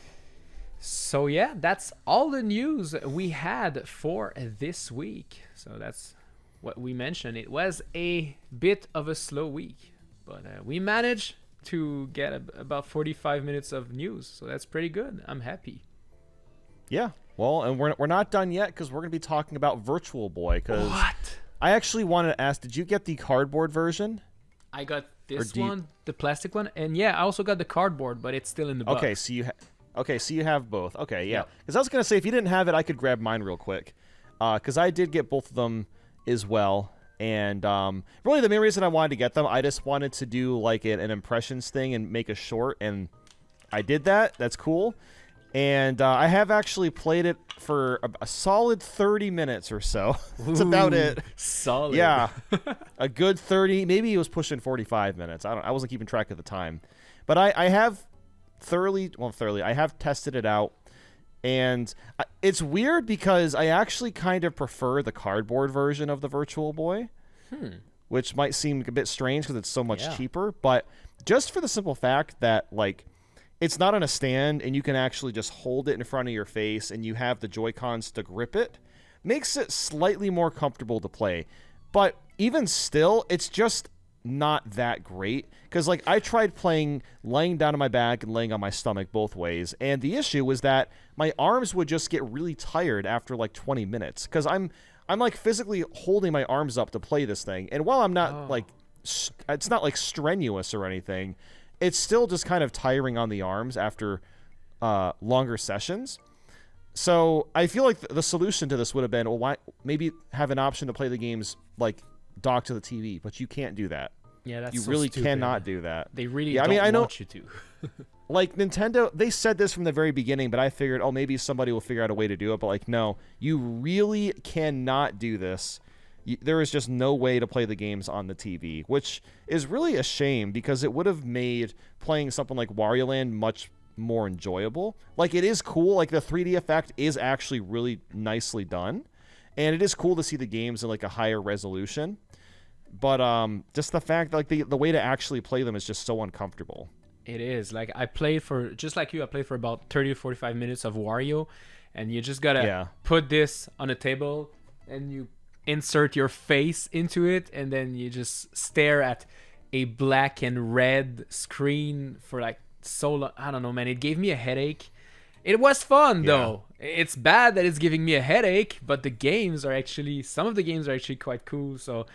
So yeah, that's all the news we had for this week. So that's what we mentioned. It was a bit of a slow week, but we managed to get about 45 minutes of news. So that's pretty good. I'm happy.
Yeah. Well, and we're not done yet because we're going to be talking about Virtual Boy. Because
What?
I actually wanted to ask, did you get the cardboard version?
I got this
do you-
one, the plastic one, and yeah, I also got the cardboard, but it's still in the box.
Okay, so you have both. Okay, yeah.
Yep.
Because I was gonna say if you didn't have it, I could grab mine real quick. Because I did get both of them as well. And really, the main reason I wanted to get them, I just wanted to do like an impressions thing and make a short, and I did that. That's cool. And I have actually played it for a solid 30 minutes or so. That's about it.
Solid.
Yeah, a good 30. Maybe it was pushing 45 minutes. I wasn't keeping track of the time, but I have I have tested it out, and it's weird because I actually kind of prefer the cardboard version of the Virtual Boy, which might seem a bit strange because it's so much cheaper, but just for the simple fact that like it's not on a stand and you can actually just hold it in front of your face and you have the Joy-Cons to grip it, makes it slightly more comfortable to play. But even still, it's just not that great because like I tried playing laying down on my back and laying on my stomach both ways, and the issue was that my arms would just get really tired after like 20 minutes because I'm like physically holding my arms up to play this thing, and while I'm not like it's not like strenuous or anything, it's still just kind of tiring on the arms after longer sessions. So I feel like the solution to this would have been, well, why maybe have an option to play the games like dock to the TV, but you can't do that.
Yeah, that's
you
so
really
stupid.
cannot do that.
They really
yeah,
don't
I know,
want you to.
like Nintendo, they said this from the very beginning, but I figured, oh, maybe somebody will figure out a way to do it. But like, no, you really cannot do this. There is just no way to play the games on the TV, which is really a shame because it would have made playing something like Wario Land much more enjoyable. Like, it is cool. Like, the 3D effect is actually really nicely done, and it is cool to see the games in like a higher resolution. But just the fact that, like, the way to actually play them is just so uncomfortable.
It is. Like, I played for, just like you, I played for about 30 to 45 minutes of Wario, and you just gotta put this on a table and you insert your face into it, and then you just stare at a black and red screen for like so long. I don't know, man. It gave me a headache. It was fun though. It's bad that it's giving me a headache, but the games are actually, some of the games are actually quite cool. So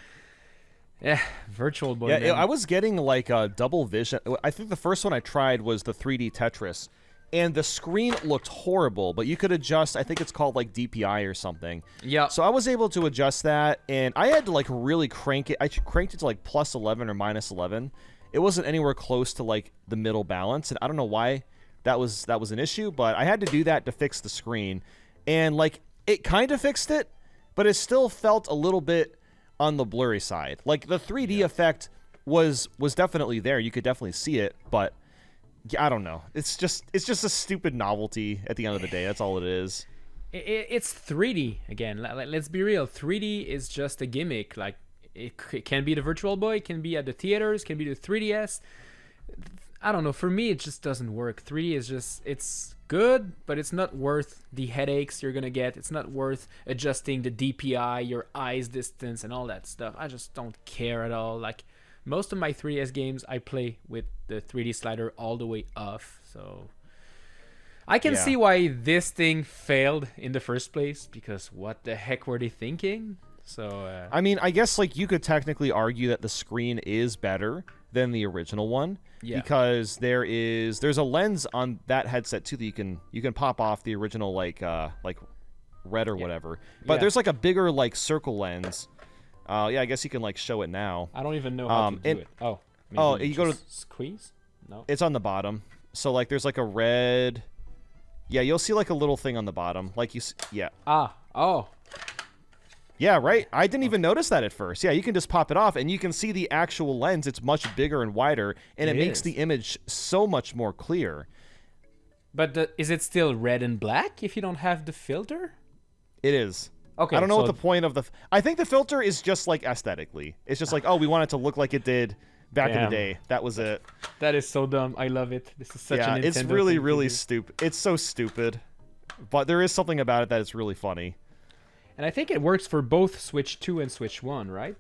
yeah, Virtual Boy.
Yeah,
man.
I was getting like a double vision. I think the first one I tried was the 3D Tetris, and the screen looked horrible, but you could adjust, I think it's called like DPI or something.
Yeah.
So I was able to adjust that, and I had to like really crank it. I cranked it to like plus 11 or minus 11. It wasn't anywhere close to like the middle balance, and I don't know why that was an issue, but I had to do that to fix the screen. And like, it kind of fixed it, but it still felt a little bit on the blurry side. Like, the 3D effect was definitely there. You could definitely see it, but I don't know. It's just a stupid novelty at the end of the day. That's all it is.
It's 3D again. Let's be real. 3D is just a gimmick. Like, it can be the Virtual Boy, it can be at the theaters, can be the 3DS. I don't know. For me, it just doesn't work. 3D is just, it's good, but it's not worth the headaches you're gonna get. It's not worth adjusting the DPI, your eyes distance, and all that stuff. I just don't care at all. Like, most of my 3DS games, I play with the 3D slider all the way off. So I can see why this thing failed in the first place, because what the heck were they thinking? So
I mean, I guess like you could technically argue that the screen is better than the original one, because there's a lens on that headset too that you can pop off the original like red or whatever. But there's like a bigger like circle lens. I guess you can like show it now.
I don't even know how to do it.
You go to
squeeze. No,
it's on the bottom. So like there's like a red. Yeah, you'll see like a little thing on the bottom, like Yeah, right? I didn't even notice that at first. Yeah, you can just pop it off, and you can see the actual lens. It's much bigger and wider, and it makes the image so much more clear.
But is it still red and black if you don't have the filter?
It is.
Okay.
I don't know what the point of the... I think the filter is just, like, aesthetically. It's just like, oh, we want it to look like it did back in the day. That was it.
That is so dumb. I love it. This is such a Nintendo
it's really,
thing
really stupid. It's so stupid. But there is something about it that is really funny.
And I think it works for both Switch 2 and Switch 1, right?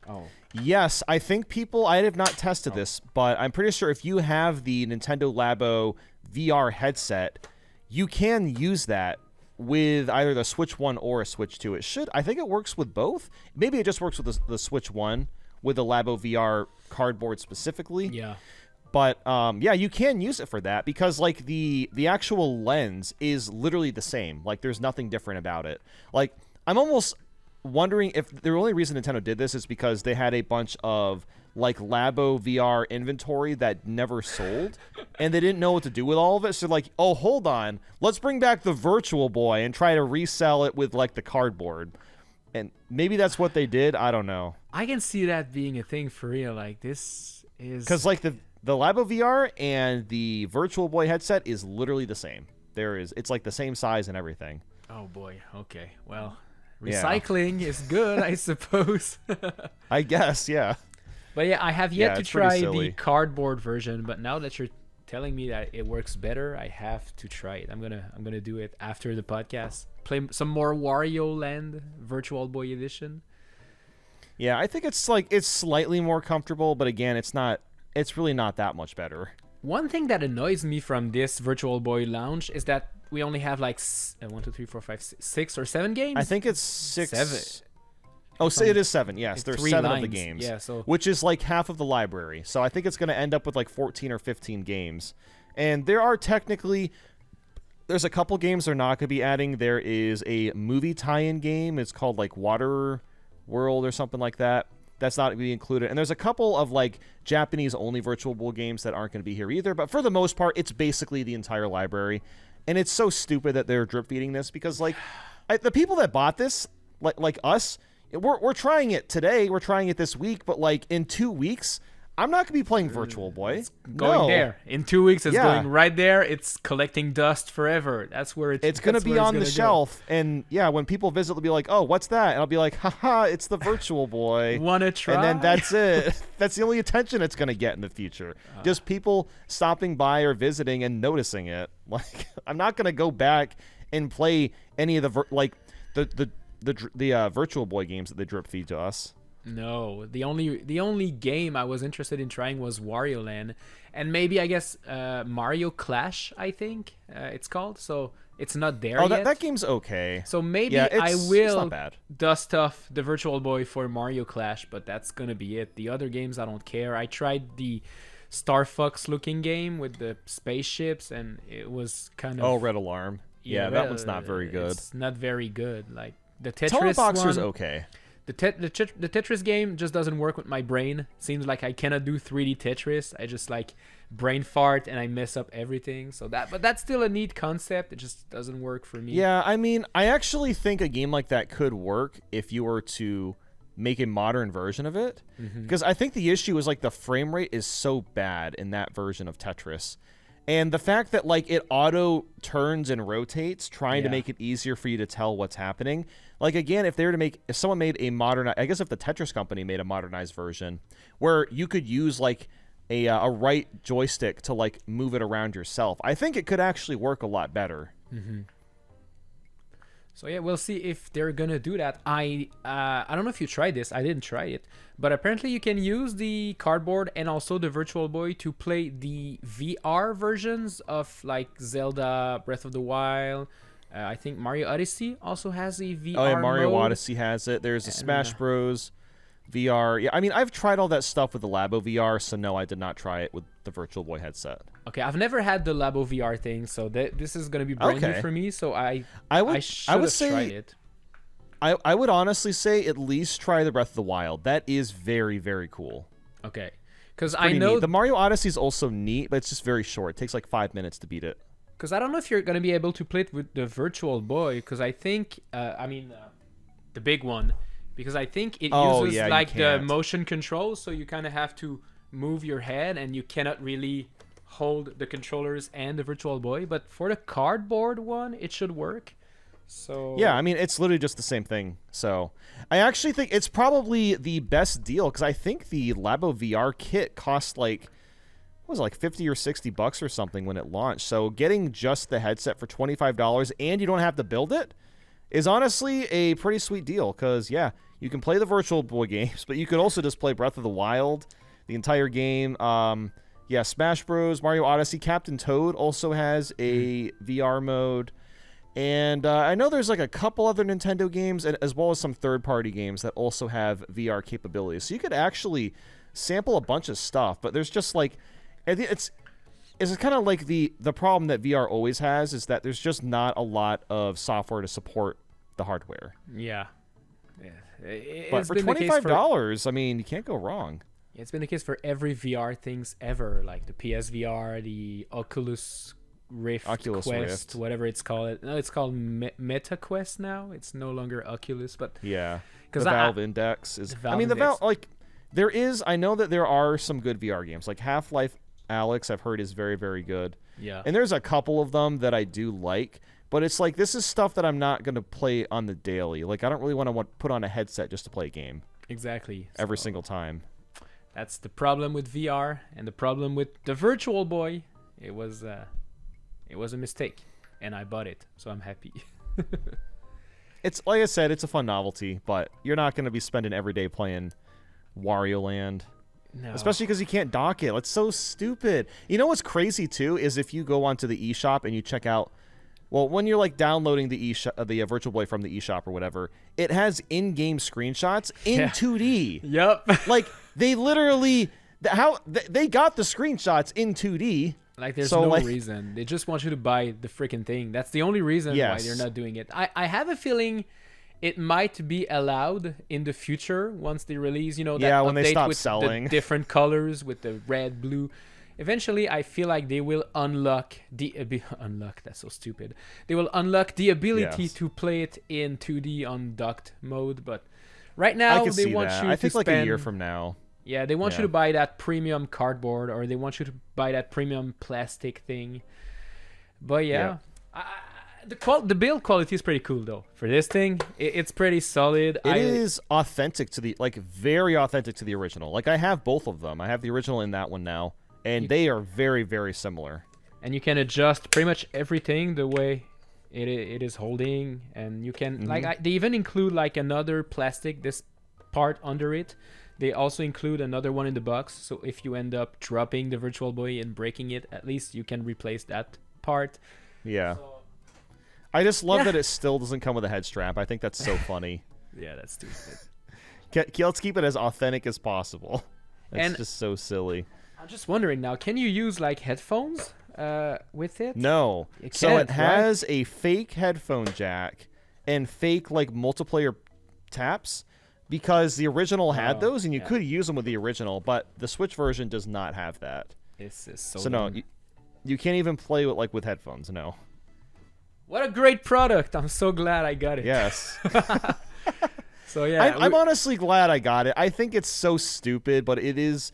Oh.
Yes, I think people... I have not tested this, but I'm pretty sure if you have the Nintendo Labo VR headset, you can use that with either the Switch 1 or a Switch 2. It should... I think it works with both. Maybe it just works with the Switch 1 with the Labo VR cardboard specifically.
Yeah.
But, you can use it for that because, like, the actual lens is literally the same. Like, there's nothing different about it. Like... I'm almost wondering if the only reason Nintendo did this is because they had a bunch of like Labo VR inventory that never sold, and they didn't know what to do with all of it. So like, oh, hold on, let's bring back the Virtual Boy and try to resell it with like the cardboard. And maybe that's what they did. I don't know.
I can see that being a thing for real. Like, this is...
Because like the Labo VR and the Virtual Boy headset is literally the same. It's like the same size and everything.
Oh boy. Okay. Well... Recycling is good, I suppose.
I guess, yeah.
But yeah, I have yet to try the cardboard version, but now that you're telling me that it works better, I have to try it. I'm gonna do it after the podcast. Play some more Wario Land Virtual Boy Edition.
Yeah, I think it's slightly more comfortable, but again, it's really not that much better.
One thing that annoys me from this Virtual Boy launch is that we only have like 6 or 7 games.
I think it's 6.
7.
Oh, so it is 7. Yes, there's
3
7
lines.
of the games.
Yeah, so
which is like half of the library. So I think it's going to end up with like 14 or 15 games. And there are technically, there's a couple games they're not going to be adding. There is a movie tie-in game. It's called like Water World or something like that. That's not going to be included. And there's a couple of like Japanese-only Virtual Boy games that aren't going to be here either. But for the most part, it's basically the entire library. And it's so stupid that they're drip feeding this because like the people that bought this, like us, we're trying it today. We're trying it this week. But like in 2 weeks, I'm not going to be playing Virtual Boy.
It's going there. In 2 weeks, it's
Yeah.
going right there. It's collecting dust forever. That's where
It's going to be on the shelf. And yeah, when people visit, they'll be like, oh, what's that? And I'll be like, haha, it's the Virtual Boy.
Wanna try?
And then that's it. That's the only attention it's going to get in the future. Just people stopping by or visiting and noticing it. Like, I'm not going to go back and play any of the Virtual Boy games that they drip feed to us.
No, the only game I was interested in trying was Wario Land, and maybe I guess Mario Clash. I think it's called. So it's not there
Oh,
yet.
that game's okay.
So maybe
Yeah,
I
it's
will
not bad.
dust off the Virtual Boy for Mario Clash, but that's gonna be it. The other games I don't care. I tried the Star Fox looking game with the spaceships, and it was kind of
Oh, Red Alarm. Yeah, that one's not very good.
It's not very good. Like the Tetris
Teleboxer's
one.
okay.
The Tetris game just doesn't work with my brain. Seems like I cannot do 3D Tetris. I just like brain fart and I mess up everything. But that's still a neat concept. It just doesn't work for me.
Yeah, I mean, I actually think a game like that could work if you were to make a modern version of it. Because I think the issue is like the frame rate is so bad in that version of Tetris. And the fact that like it auto turns and rotates, trying to make it easier for you to tell what's happening. Like again, if someone made a modern, I guess if the Tetris company made a modernized version where you could use like a right joystick to like move it around yourself, I think it could actually work a lot better.
So yeah, we'll see if they're gonna do that. I don't know if you tried this. I didn't try it, but apparently you can use the cardboard and also the Virtual Boy to play the VR versions of like Zelda Breath of the Wild. I think Mario Odyssey also has a VR.
Oh yeah, Mario
mode.
Odyssey has it. There's a Smash Bros. VR. Yeah, I mean, I've tried all that stuff with the Labo VR, so no, I did not try it with the Virtual Boy headset.
Okay, I've never had the Labo VR thing, so this is gonna be brand new for me. So I should have tried it.
I would honestly say at least try the Breath of the Wild. That is very, very cool.
Okay, because I know
neat. The Mario Odyssey is also neat, but it's just very short. It takes like 5 minutes to beat it.
Because I don't know if you're gonna be able to play it with the Virtual Boy. Because I think, the big one. Because I think it uses like the motion controls, so you kind of have to move your head, and you cannot really hold the controllers and the Virtual Boy. But for the cardboard one, it should work. So
yeah, I mean, it's literally just the same thing. So I actually think it's probably the best deal because I think the Labo VR kit cost like, what was it, like $50 or $60 or something when it launched. So getting just the headset for $25 and you don't have to build it is honestly a pretty sweet deal because, yeah, you can play the Virtual Boy games, but you could also just play Breath of the Wild, the entire game. Yeah, Smash Bros, Mario Odyssey, Captain Toad also has a VR mode. And I know there's like a couple other Nintendo games, as well as some third-party games that also have VR capabilities. So you could actually sample a bunch of stuff, but there's just like, it's kind of like the problem that VR always has is that there's just not a lot of software to support the hardware.
Yeah.
But for $25, I mean, you can't go wrong.
It's been the case for every VR things ever, like the PSVR, the Oculus Quest, whatever it's called. No, it's called Meta Quest now. It's no longer Oculus, but
yeah, the Valve Index is. I mean, the Valve I know that there are some good VR games, like Half-Life Alyx. I've heard is very, very good.
Yeah,
and there's a couple of them that I do like, but it's like this is stuff that I'm not gonna play on the daily. Like I don't really want to put on a headset just to play a game.
Exactly.
Every single time.
That's the problem with VR, and the problem with the Virtual Boy. It was a mistake, and I bought it, so I'm happy.
It's like I said, it's a fun novelty, but you're not going to be spending every day playing Wario Land. No. Especially because you can't dock it. It's so stupid. You know what's crazy, too, is if you go onto the eShop and you check out Well, when you're like downloading the the Virtual Boy from the eShop or whatever, it has in-game screenshots in 2D.
Yep.
Like they literally they got the screenshots in 2D.
Like there's no reason. They just want you to buy the freaking thing. That's the only reason why they're not doing it. I have a feeling it might be allowed in the future once they release, that
when they
update
stop
with
selling
the different colors with the red, blue. Eventually, I feel like they will unlock that's so stupid. They will unlock the ability to play it in 2D on docked mode, but right now they want you to
I think like a year from now.
Yeah, they want you to buy that premium cardboard, or they want you to buy that premium plastic thing. But the build quality is pretty cool though. For this thing, it's pretty solid.
It is authentic to the very authentic to the original. Like I have both of them. I have the original and that one now, and they are very, very similar. And
you can adjust pretty much everything the way it is holding, and you can they even include like another plastic this part under it. They also include another one in the box, so if you end up dropping the Virtual Boy and breaking it, at least you can replace that part.
Yeah. So, I just love that it still doesn't come with a head strap. I think that's so funny.
Yeah, that's stupid.
Let's keep it as authentic as possible. It's just so silly.
I'm just wondering now, can you use like headphones with it?
No. So it has a fake headphone jack and fake like multiplayer taps. Because the original had those, and you could use them with the original, but the Switch version does not have that.
This is so
no, you can't even play with headphones. No.
What a great product! I'm so glad I got it.
Yes.
So yeah,
I'm honestly glad I got it. I think it's so stupid, but it is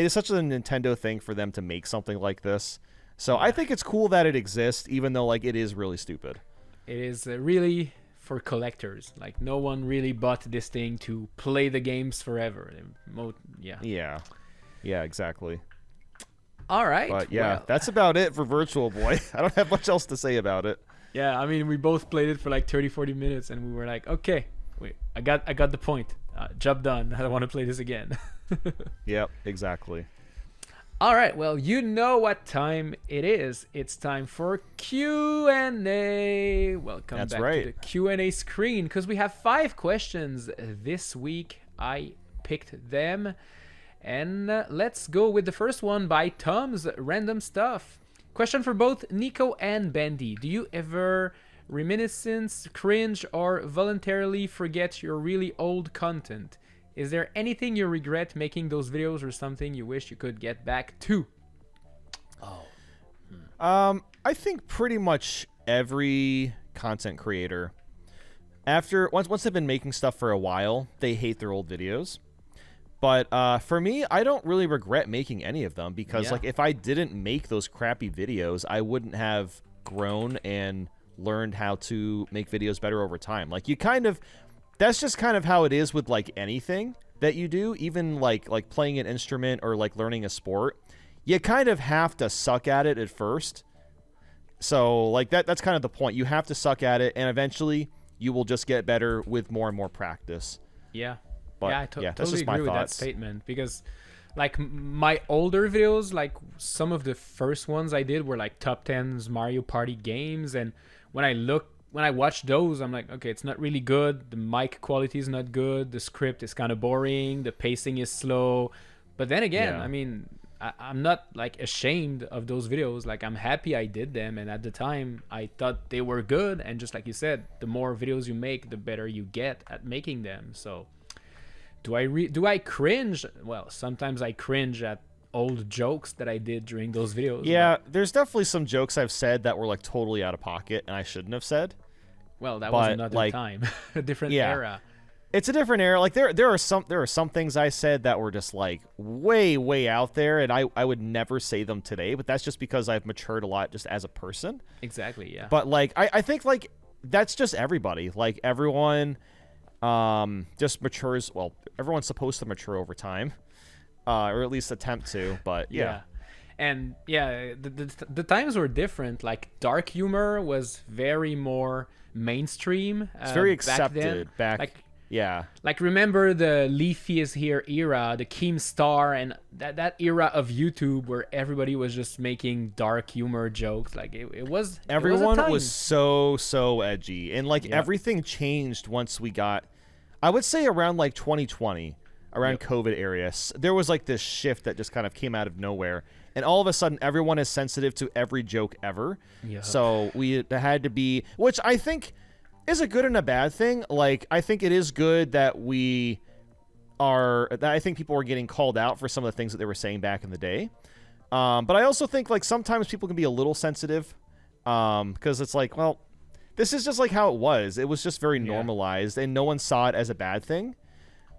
such a Nintendo thing for them to make something like this. So I think it's cool that it exists, even though like it is really stupid.
It is really for collectors. Like no one really bought this thing to play the games forever.
Yeah, exactly.
All right,
but that's about it for Virtual Boy. I don't have much else to say about it.
Yeah, I mean we both played it for like 30-40 minutes and we were like, okay, wait, I got the point. Job done. I don't want to play this again.
Yep, exactly.
All right, well, you know what time it is. It's time for Q&A. Welcome back to the Q&A screen, because we have 5 questions this week. I picked them. And let's go with the first one by Tom's Random Stuff. Question for both Nico and Bandy. Do you ever reminiscence, cringe, or voluntarily forget your really old content? Is there anything you regret making those videos or something you wish you could get back to?
I think pretty much every content creator, once they've been making stuff for a while, they hate their old videos. But for me, I don't really regret making any of them because like if I didn't make those crappy videos, I wouldn't have grown and learned how to make videos better over time. Like that's just kind of how it is with like anything that you do, even like playing an instrument or like learning a sport. You kind of have to suck at it at first. So like that's kind of the point. You have to suck at it, and eventually you will just get better with more and more practice.
Yeah.
But,
I
that's
totally
just my
agree with that
thoughts.
statement, because like my older videos, like some of the first ones I did were like top 10s Mario Party games, and when I watch those, I'm like, okay, it's not really good. The mic quality is not good. The script is kind of boring. The pacing is slow. But then again, I mean, I'm not like ashamed of those videos. Like I'm happy I did them, and at the time I thought they were good. And just like you said, the more videos you make, the better you get at making them. So do I cringe? Well, sometimes I cringe at old jokes that I did during those videos.
Yeah, there's definitely some jokes I've said that were like totally out of pocket and I shouldn't have said.
Well, that was another time, a different era.
It's a different era. Like there are some things I said that were just like way out there, and I would never say them today. But that's just because I've matured a lot just as a person.
Exactly. Yeah.
But like I think like that's just everybody. Like everyone, just matures. Well, everyone's supposed to mature over time, or at least attempt to. But yeah.
And the times were different. Like dark humor was very more mainstream.
It's very accepted back. Yeah.
Like, remember the Leafy is here era, the Keemstar, and that era of YouTube where everybody was just making dark humor jokes. Like,
everyone
it
was so edgy, and like everything changed once we got, I would say around like 2020, around COVID area. There was like this shift that just kind of came out of nowhere, and all of a sudden everyone is sensitive to every joke ever. So we had to be, which I think is a good and a bad thing. Like, I think it is good that I think people are getting called out for some of the things that they were saying back in the day. But I also think, like, sometimes people can be a little sensitive, because it's like, well, this is just like how it was. It was just very normalized, and no one saw it as a bad thing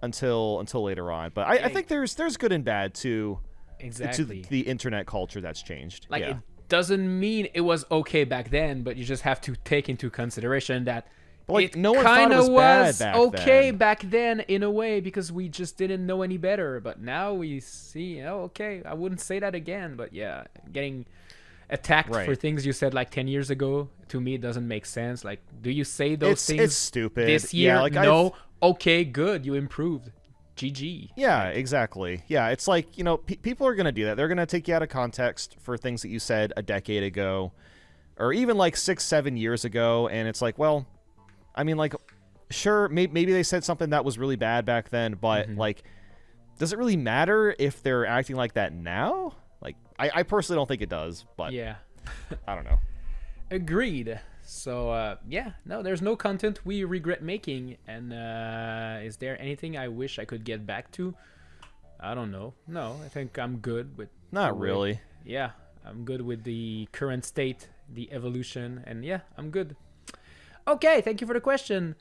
until later on. But I think there's good and bad to the internet culture that's changed.
Like, it doesn't mean it was okay back then, but you just have to take into consideration that
no one thought it was bad back
okay
then.
back then in a way, because we just didn't know any better. But now we see, okay, I wouldn't say that again. But yeah, getting attacked for things you said like 10 years ago, to me, it doesn't make sense. Like, do you say those things?
It's stupid.
This year, no. Okay, good, you improved. GG.
Yeah, exactly. Yeah, it's like, people are going to do that. They're going to take you out of context for things that you said a decade ago, or even like 6-7 years ago, and it's like, well, I mean, like, sure, maybe they said something that was really bad back then, but like, does it really matter if they're acting like that now? Like, I personally don't think it does, but
yeah,
I don't know.
Agreed. So no, there's no content we regret making. And is there anything I wish I could get back to? I don't know. No, I think I'm good with.
Not really.
Yeah, I'm good with the current state, the evolution, and yeah, I'm good. Okay, thank you for the question.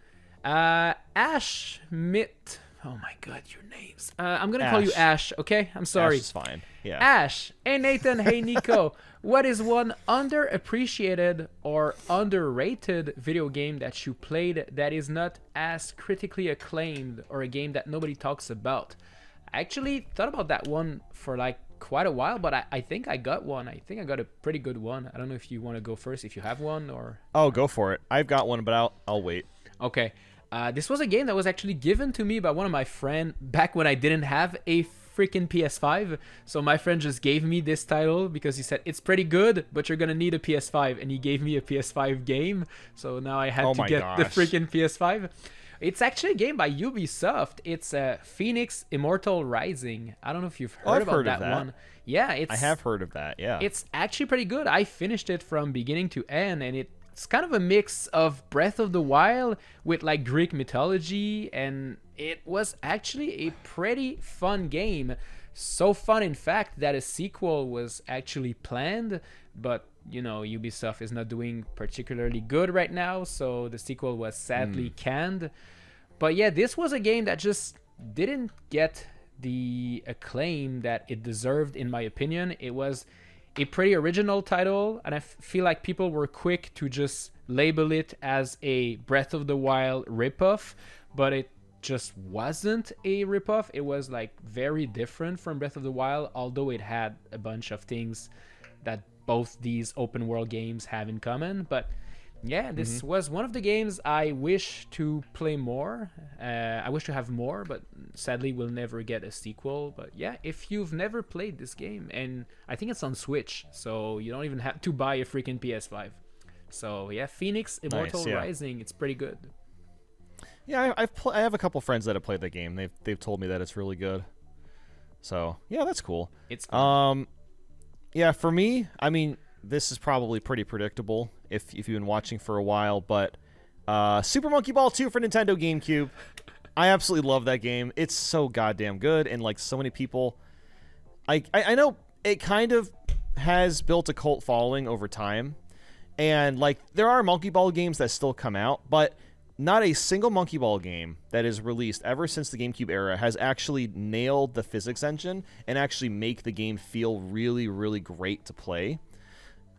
Ash Mitt. Oh my god, your names. I'm gonna call you Ash, okay? I'm sorry.
Ash is fine. Yeah.
Ash. Hey Nathan, hey Nico. What is one underappreciated or underrated video game that you played that is not as critically acclaimed, or a game that nobody talks about? I actually thought about that one for like quite a while, but I think I got one. I think I got a pretty good one. I don't know if you want to go first, if you have one, or...
Oh, go for it. I've got one, but I'll wait.
Okay. This was a game that was actually given to me by one of my friends back when I didn't have a freaking PS5. So my friend just gave me this title because he said, it's pretty good, but you're going to need a PS5. And he gave me a PS5 game. So now I had to get the freaking PS5. It's actually a game by Ubisoft. It's Phoenix Immortal Rising. I don't know if you've heard about that one. Yeah,
I have heard of that, yeah.
It's actually pretty good. I finished it from beginning to end, and it's kind of a mix of Breath of the Wild with like Greek mythology, and it was actually a pretty fun game. So fun, in fact, that a sequel was actually planned, but Ubisoft is not doing particularly good right now, so the sequel was sadly canned. But yeah, this was a game that just didn't get the acclaim that it deserved, in my opinion. It was a pretty original title, and I feel like people were quick to just label it as a Breath of the Wild ripoff, but it just wasn't a ripoff. It was like very different from Breath of the Wild, although it had a bunch of things that both these open world games have in common. But yeah, this was one of the games I wish to play more. I wish to have more, but sadly we'll never get a sequel. But yeah, if you've never played this game, and I think it's on Switch, so you don't even have to buy a freaking PS5. So yeah, Phoenix Immortal Rising, it's pretty good.
Yeah, I have a couple friends that have played the game. They've told me that it's really good. So yeah, that's cool.
It's fun.
Yeah, for me, I mean, this is probably pretty predictable if you've been watching for a while, but Super Monkey Ball 2 for Nintendo GameCube. I absolutely love that game. It's so goddamn good, and like so many people, I know it kind of has built a cult following over time, and like there are Monkey Ball games that still come out, but not a single Monkey Ball game that is released ever since the GameCube era has actually nailed the physics engine and actually make the game feel really, really great to play.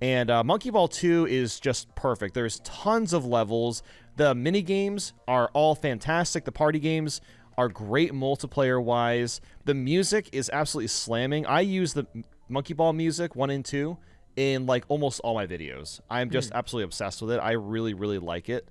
And Monkey Ball 2 is just perfect. There's tons of levels. The mini games are all fantastic. The party games are great multiplayer-wise. The music is absolutely slamming. I use the Monkey Ball music 1 and 2 in like almost all my videos. I'm just absolutely obsessed with it. I really, really like it.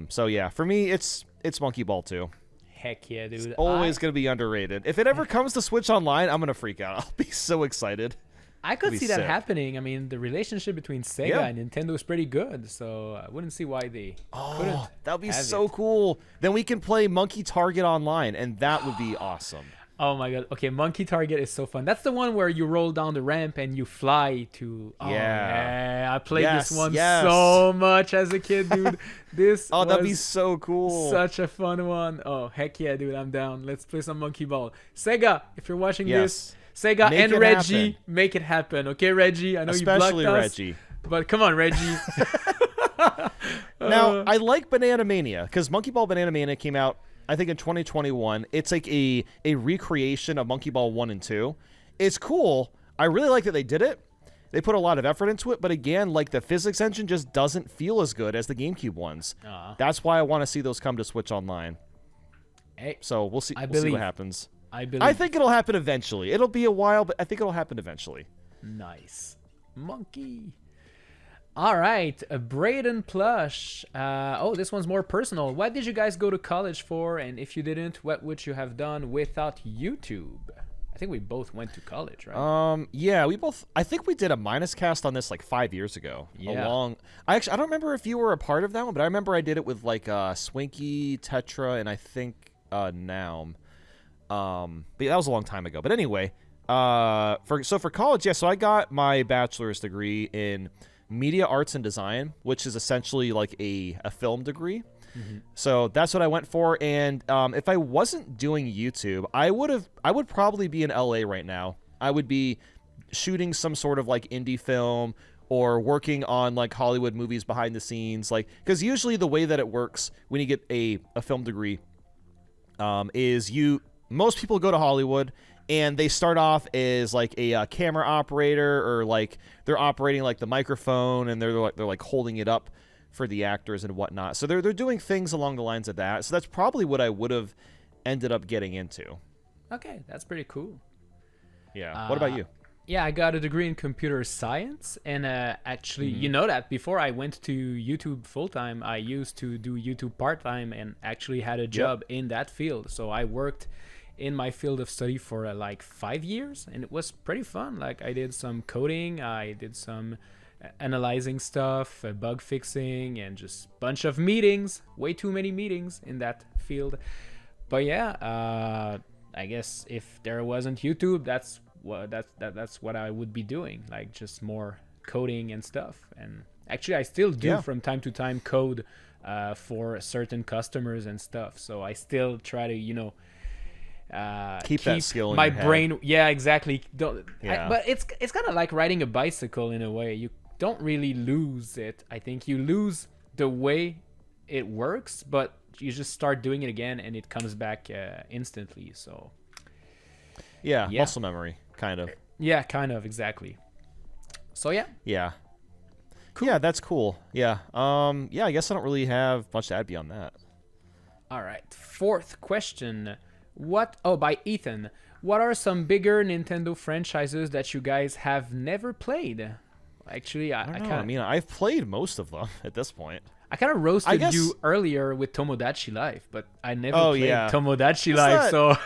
So yeah, for me, it's Monkey Ball 2.
Heck yeah, dude.
It's always going to be underrated. If it ever comes to Switch Online, I'm going to freak out. I'll be so excited.
I could
It'll be
see that
sick.
happening. I mean, the relationship between Sega
Yeah.
and Nintendo is pretty good, so I wouldn't see why they couldn't.
Oh, that would be
have
so
it.
cool. Then we can play Monkey Target online, and that would be awesome.
Oh my god. Okay, Monkey Target is so fun. That's the one where you roll down the ramp and you fly to. Oh,
Yeah.
I played
Yes,
this one
yes.
so much as a kid, dude. This
Oh, that'd be
was
so cool.
such a fun one. Oh, heck yeah, dude. I'm down. Let's play some Monkey Ball. Sega, if you're watching
Yes.
this, Sega
Make
and
it
Reggie,
happen.
make it happen. Okay, Reggie? I know
Especially
you blocked
Reggie.
us. But come on, Reggie.
Now, I like Banana Mania because Monkey Ball Banana Mania came out, I think, in 2021. It's like a recreation of Monkey Ball 1 and 2. It's cool. I really like that they did it. They put a lot of effort into it, but again, like the physics engine just doesn't feel as good as the GameCube ones. That's why I want to see those come to Switch Online.
Hey,
So we'll see.
I
We'll see
believe.
what happens.
I believe.
I think it'll happen eventually. It'll be a while, but I think it'll happen eventually.
Nice. Monkey. All right, a Braden Plush. Oh, this one's more personal. What did you guys go to college for? And if you didn't, what would you have done without YouTube? I think we both went to college, right?
Yeah, we both. I think we did a minus cast on this like 5 years ago.
Yeah.
I don't remember if you were a part of that one, but I remember I did it with like Swinky, Tetra, and I think Naum. But yeah, that was a long time ago. But anyway, for college, yeah. So I got my bachelor's degree in media arts and design, which is essentially like a film degree. So that's what I went for. And if I wasn't doing YouTube, I would probably be in LA right now. I would be shooting some sort of like indie film or working on like Hollywood movies behind the scenes. Like, because usually the way that it works when you get a film degree is most people go to Hollywood and they start off as like a camera operator, or like they're operating like the microphone and they're like holding it up for the actors and whatnot. So they're doing things along the lines of that. So that's probably what I would have ended up getting into.
Okay, that's pretty cool.
Yeah. What about you?
Yeah, I got a degree in computer science, and actually, you know that before I went to YouTube full-time, I used to do YouTube part-time and actually had a job in that field. So I worked in my field of study for like 5 years, and it was pretty fun. Like, I did some coding, I did some analyzing stuff, bug fixing, and just bunch of meetings, way too many meetings in that field. But yeah, I guess if there wasn't YouTube, that's what I would be doing, like just more coding and stuff. And actually I still do from time to time code for certain customers and stuff, so I still try to
keep that skill in
my
your head.
brain. Yeah, exactly. But it's kind of like riding a bicycle in a way. You don't really lose it. I think you lose the way it works, but you just start doing it again and it comes back instantly. So
yeah, muscle memory, kind of.
Yeah, kind of, exactly. So
Yeah. Cool. Yeah, that's cool. Yeah. Yeah, I guess I don't really have much to add beyond that.
All right. Fourth question. By Ethan. What are some bigger Nintendo franchises that you guys have never played? Actually,
I mean, I've played most of them at this point.
I kind of roasted you earlier with Tomodachi Life, but I never played Tomodachi Life, so...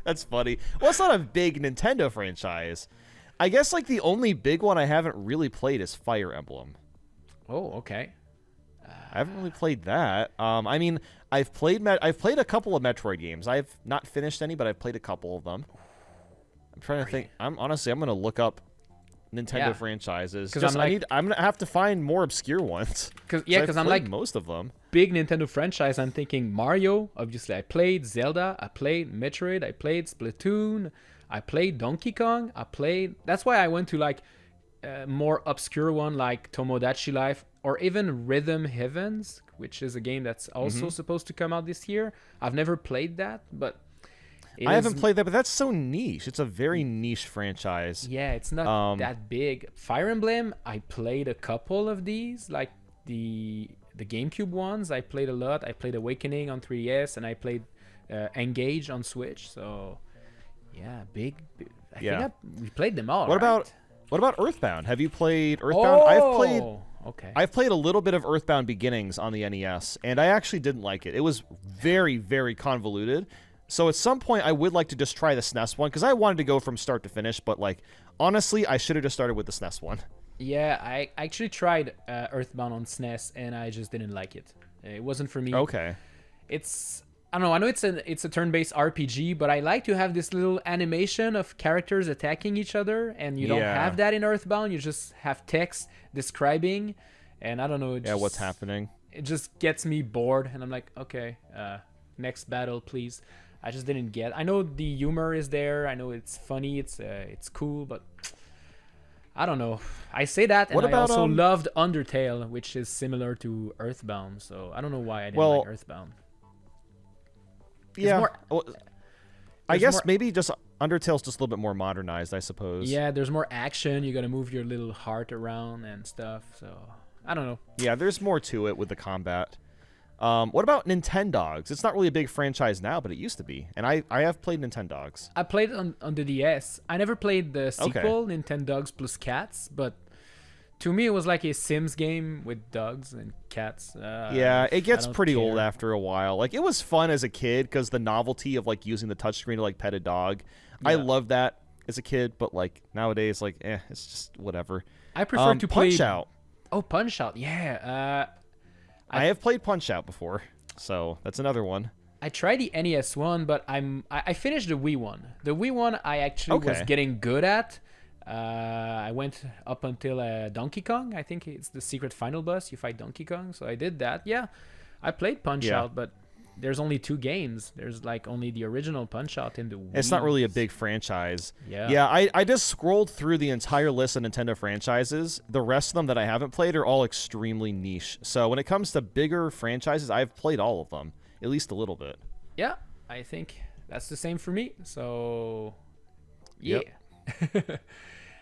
That's funny. Well, it's not a big Nintendo franchise. I guess like the only big one I haven't really played is Fire Emblem.
Oh, okay.
I haven't really played that. I mean, I've played a couple of Metroid games. I've not finished any, but I've played a couple of them. I'm trying to think. I'm gonna look up Nintendo franchises because I'm gonna have to find more obscure ones.
Because I'm like
most of them.
Big Nintendo franchise. I'm thinking Mario. Obviously, I played Zelda. I played Metroid. I played Splatoon. I played Donkey Kong. That's why I went to like more obscure one like Tomodachi Life or even Rhythm Heavens, which is a game that's also supposed to come out this year. I've never played that, but
I haven't played that, but that's so niche. It's a very niche franchise.
Yeah, it's not that big. Fire Emblem, I played a couple of these, like the GameCube ones. I played a lot. I played Awakening on 3DS, and I played Engage on Switch. So, yeah, big. I think we played them all.
What about Earthbound? Have you played Earthbound?
Oh,
I've played
okay.
I've played a little bit of Earthbound Beginnings on the NES, and I actually didn't like it. It was very, very convoluted. So at some point, I would like to just try the SNES one, because I wanted to go from start to finish, but, like, honestly, I should have just started with the SNES one.
Yeah, I actually tried Earthbound on SNES, and I just didn't like it. It wasn't for me.
Okay.
It's... I don't know. I know it's a turn-based RPG, but I like to have this little animation of characters attacking each other, and you don't have that in Earthbound. You just have text describing, and I don't know.
What's happening?
It just gets me bored, and I'm like, okay, next battle, please. I just didn't get. I know the humor is there. I know it's funny. It's cool, but I don't know. I say that, and I also loved Undertale, which is similar to Earthbound. So I don't know why I didn't like Earthbound.
I guess maybe just Undertale's just a little bit more modernized, I suppose.
Yeah, there's more action. You gotta move your little heart around and stuff. So I don't know.
Yeah, there's more to it with the combat. What about Nintendogs? It's not really a big franchise now, but it used to be. And I have played Nintendogs.
I played on the DS. I never played the sequel, Nintendogs plus Cats, but to me it was like a Sims game with dogs and cats.
Yeah, it gets pretty old after a while. Like, it was fun as a kid because the novelty of, like, using the touchscreen to, like, pet a dog. Yeah. I loved that as a kid, but, like, nowadays, like, it's just whatever.
I prefer to play...
Punch-Out!
Oh, Punch-Out, yeah.
I have played Punch-Out before, so that's another one.
I tried the NES one, but I finished the Wii one. The Wii one I actually was getting good at. I went up until Donkey Kong. I think it's the secret final boss. You fight Donkey Kong, so I did that. Yeah, I played Punch-Out, but there's only 2 games. There's like only the original Punch-Out in the Wii.
It's not really a big franchise.
Yeah,
I just scrolled through the entire list of Nintendo franchises. The rest of them that I haven't played are all extremely niche. So when it comes to bigger franchises, I've played all of them, at least a little bit.
Yeah, I think that's the same for me. So, yeah.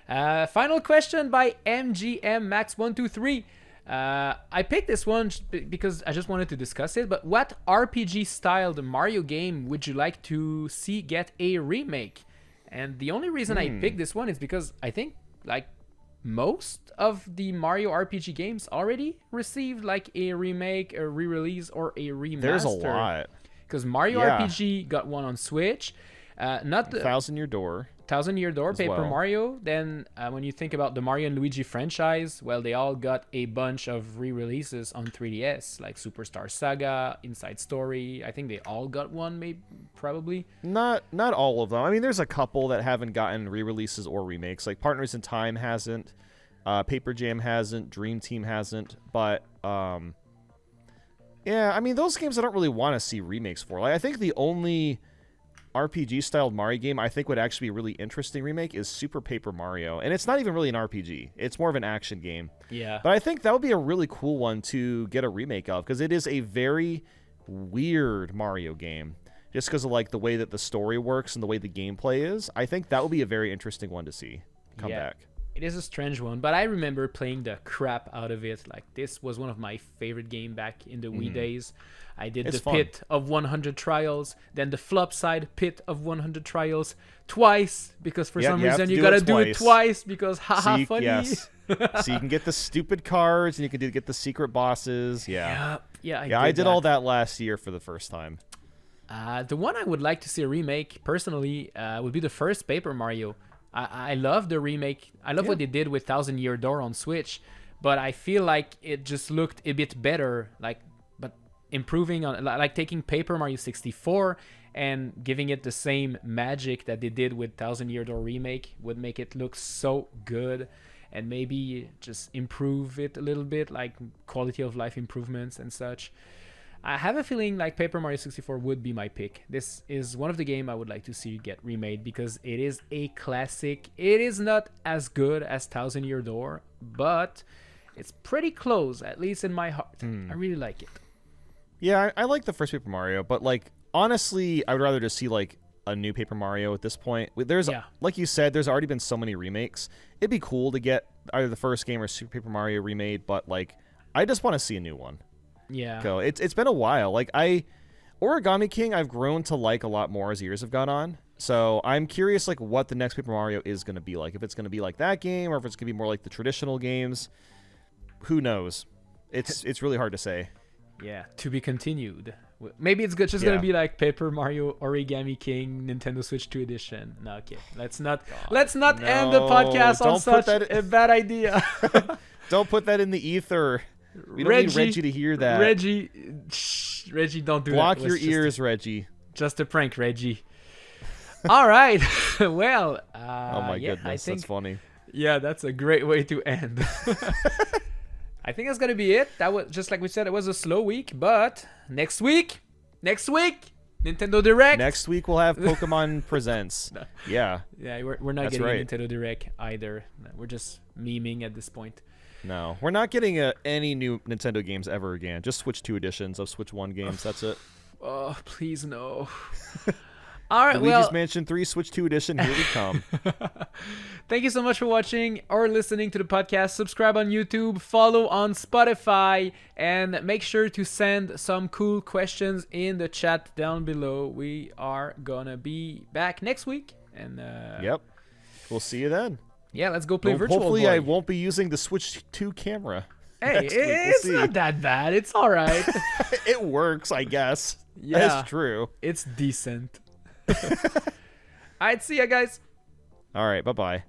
Yep. Final question by MGM Max 123. I picked this one because I just wanted to discuss it. But what RPG-styled Mario game would you like to see get a remake? And the only reason I picked this one is because I think like most of the Mario RPG games already received like a remake, a re-release, or a remaster.
There's a lot.
Because Mario RPG got one on Switch. Not the
Thousand Year Door.
Thousand Year Door, Paper Mario. Then when you think about the Mario and Luigi franchise, well, they all got a bunch of re-releases on 3DS, like Superstar Saga, Inside Story. I think they all got one, maybe, probably.
Not all of them. I mean, there's a couple that haven't gotten re-releases or remakes. Like Partners in Time hasn't, Paper Jam hasn't, Dream Team hasn't. But yeah, I mean, those games I don't really want to see remakes for. Like, I think the only RPG-styled Mario game I think would actually be a really interesting remake is Super Paper Mario. And it's not even really an RPG. It's more of an action game.
Yeah.
But I think that would be a really cool one to get a remake of, because it is a very weird Mario game. Just because of like the way that the story works and the way the gameplay is. I think that would be a very interesting one to see come back.
It is a strange one, but I remember playing the crap out of it. Like, this was one of my favorite games back in the Wii days. I did the Pit of 100 Trials, then the flop side Pit of 100 Trials twice, because for some reason you gotta do it twice, because haha, funny.
Yes. So you can get the stupid cards, and you can get the secret bosses. Yeah. I did all that last year for the first time.
The one I would like to see a remake, personally, would be the first Paper Mario. I love the remake. I love what they did with Thousand Year Door on Switch, but I feel like it just looked a bit better, but improving on, like taking Paper Mario 64 and giving it the same magic that they did with Thousand Year Door remake would make it look so good, and maybe just improve it a little bit, like quality of life improvements and such. I have a feeling like Paper Mario 64 would be my pick. This is one of the games I would like to see get remade because it is a classic. It is not as good as Thousand Year Door, but it's pretty close, at least in my heart. I really like it.
Yeah, I like the first Paper Mario, but like honestly, I would rather just see like a new Paper Mario at this point. There's like you said, there's already been so many remakes. It'd be cool to get either the first game or Super Paper Mario remade, but like I just want to see a new one.
Yeah.
Go. It's been a while. Like Origami King I've grown to like a lot more as years have gone on. So I'm curious like what the next Paper Mario is going to be like. If it's going to be like that game or if it's going to be more like the traditional games. who knows? It's really hard to say.
Yeah, to be continued. Maybe it's just gonna be like Paper Mario Origami King Nintendo Switch 2 edition. No, okay. Let's not end the podcast on such a bad idea.
Don't put that in the ether. We don't need Reggie to hear that.
Reggie, don't do
Block
that.
your ears, Reggie.
Just a prank, Reggie. All right. Well.
Oh my goodness,
I think,
that's funny.
Yeah, that's a great way to end. I think that's gonna be it. That was just like we said. It was a slow week, but next week, Nintendo Direct.
Next week we'll have Pokemon Presents.
No.
Yeah.
Yeah, we're not getting a Nintendo Direct either. We're just memeing at this point.
No, we're not getting any new Nintendo games ever again. Just Switch 2 editions of Switch 1 games. That's it.
Oh, please no. All right,
Luigi's Mansion 3 Switch 2 edition. Here we come.
Thank you so much for watching or listening to the podcast. Subscribe on YouTube, follow on Spotify, and make sure to send some cool questions in the chat down below. We are gonna be back next week, and
yep, we'll see you then.
Yeah, let's go play Virtual
Hopefully,
Boy.
I won't be using the Switch 2 camera.
Hey, it's not that bad. It's all right.
It works, I guess.
Yeah,
that's true.
It's decent. All right, see ya, guys.
All right, bye-bye.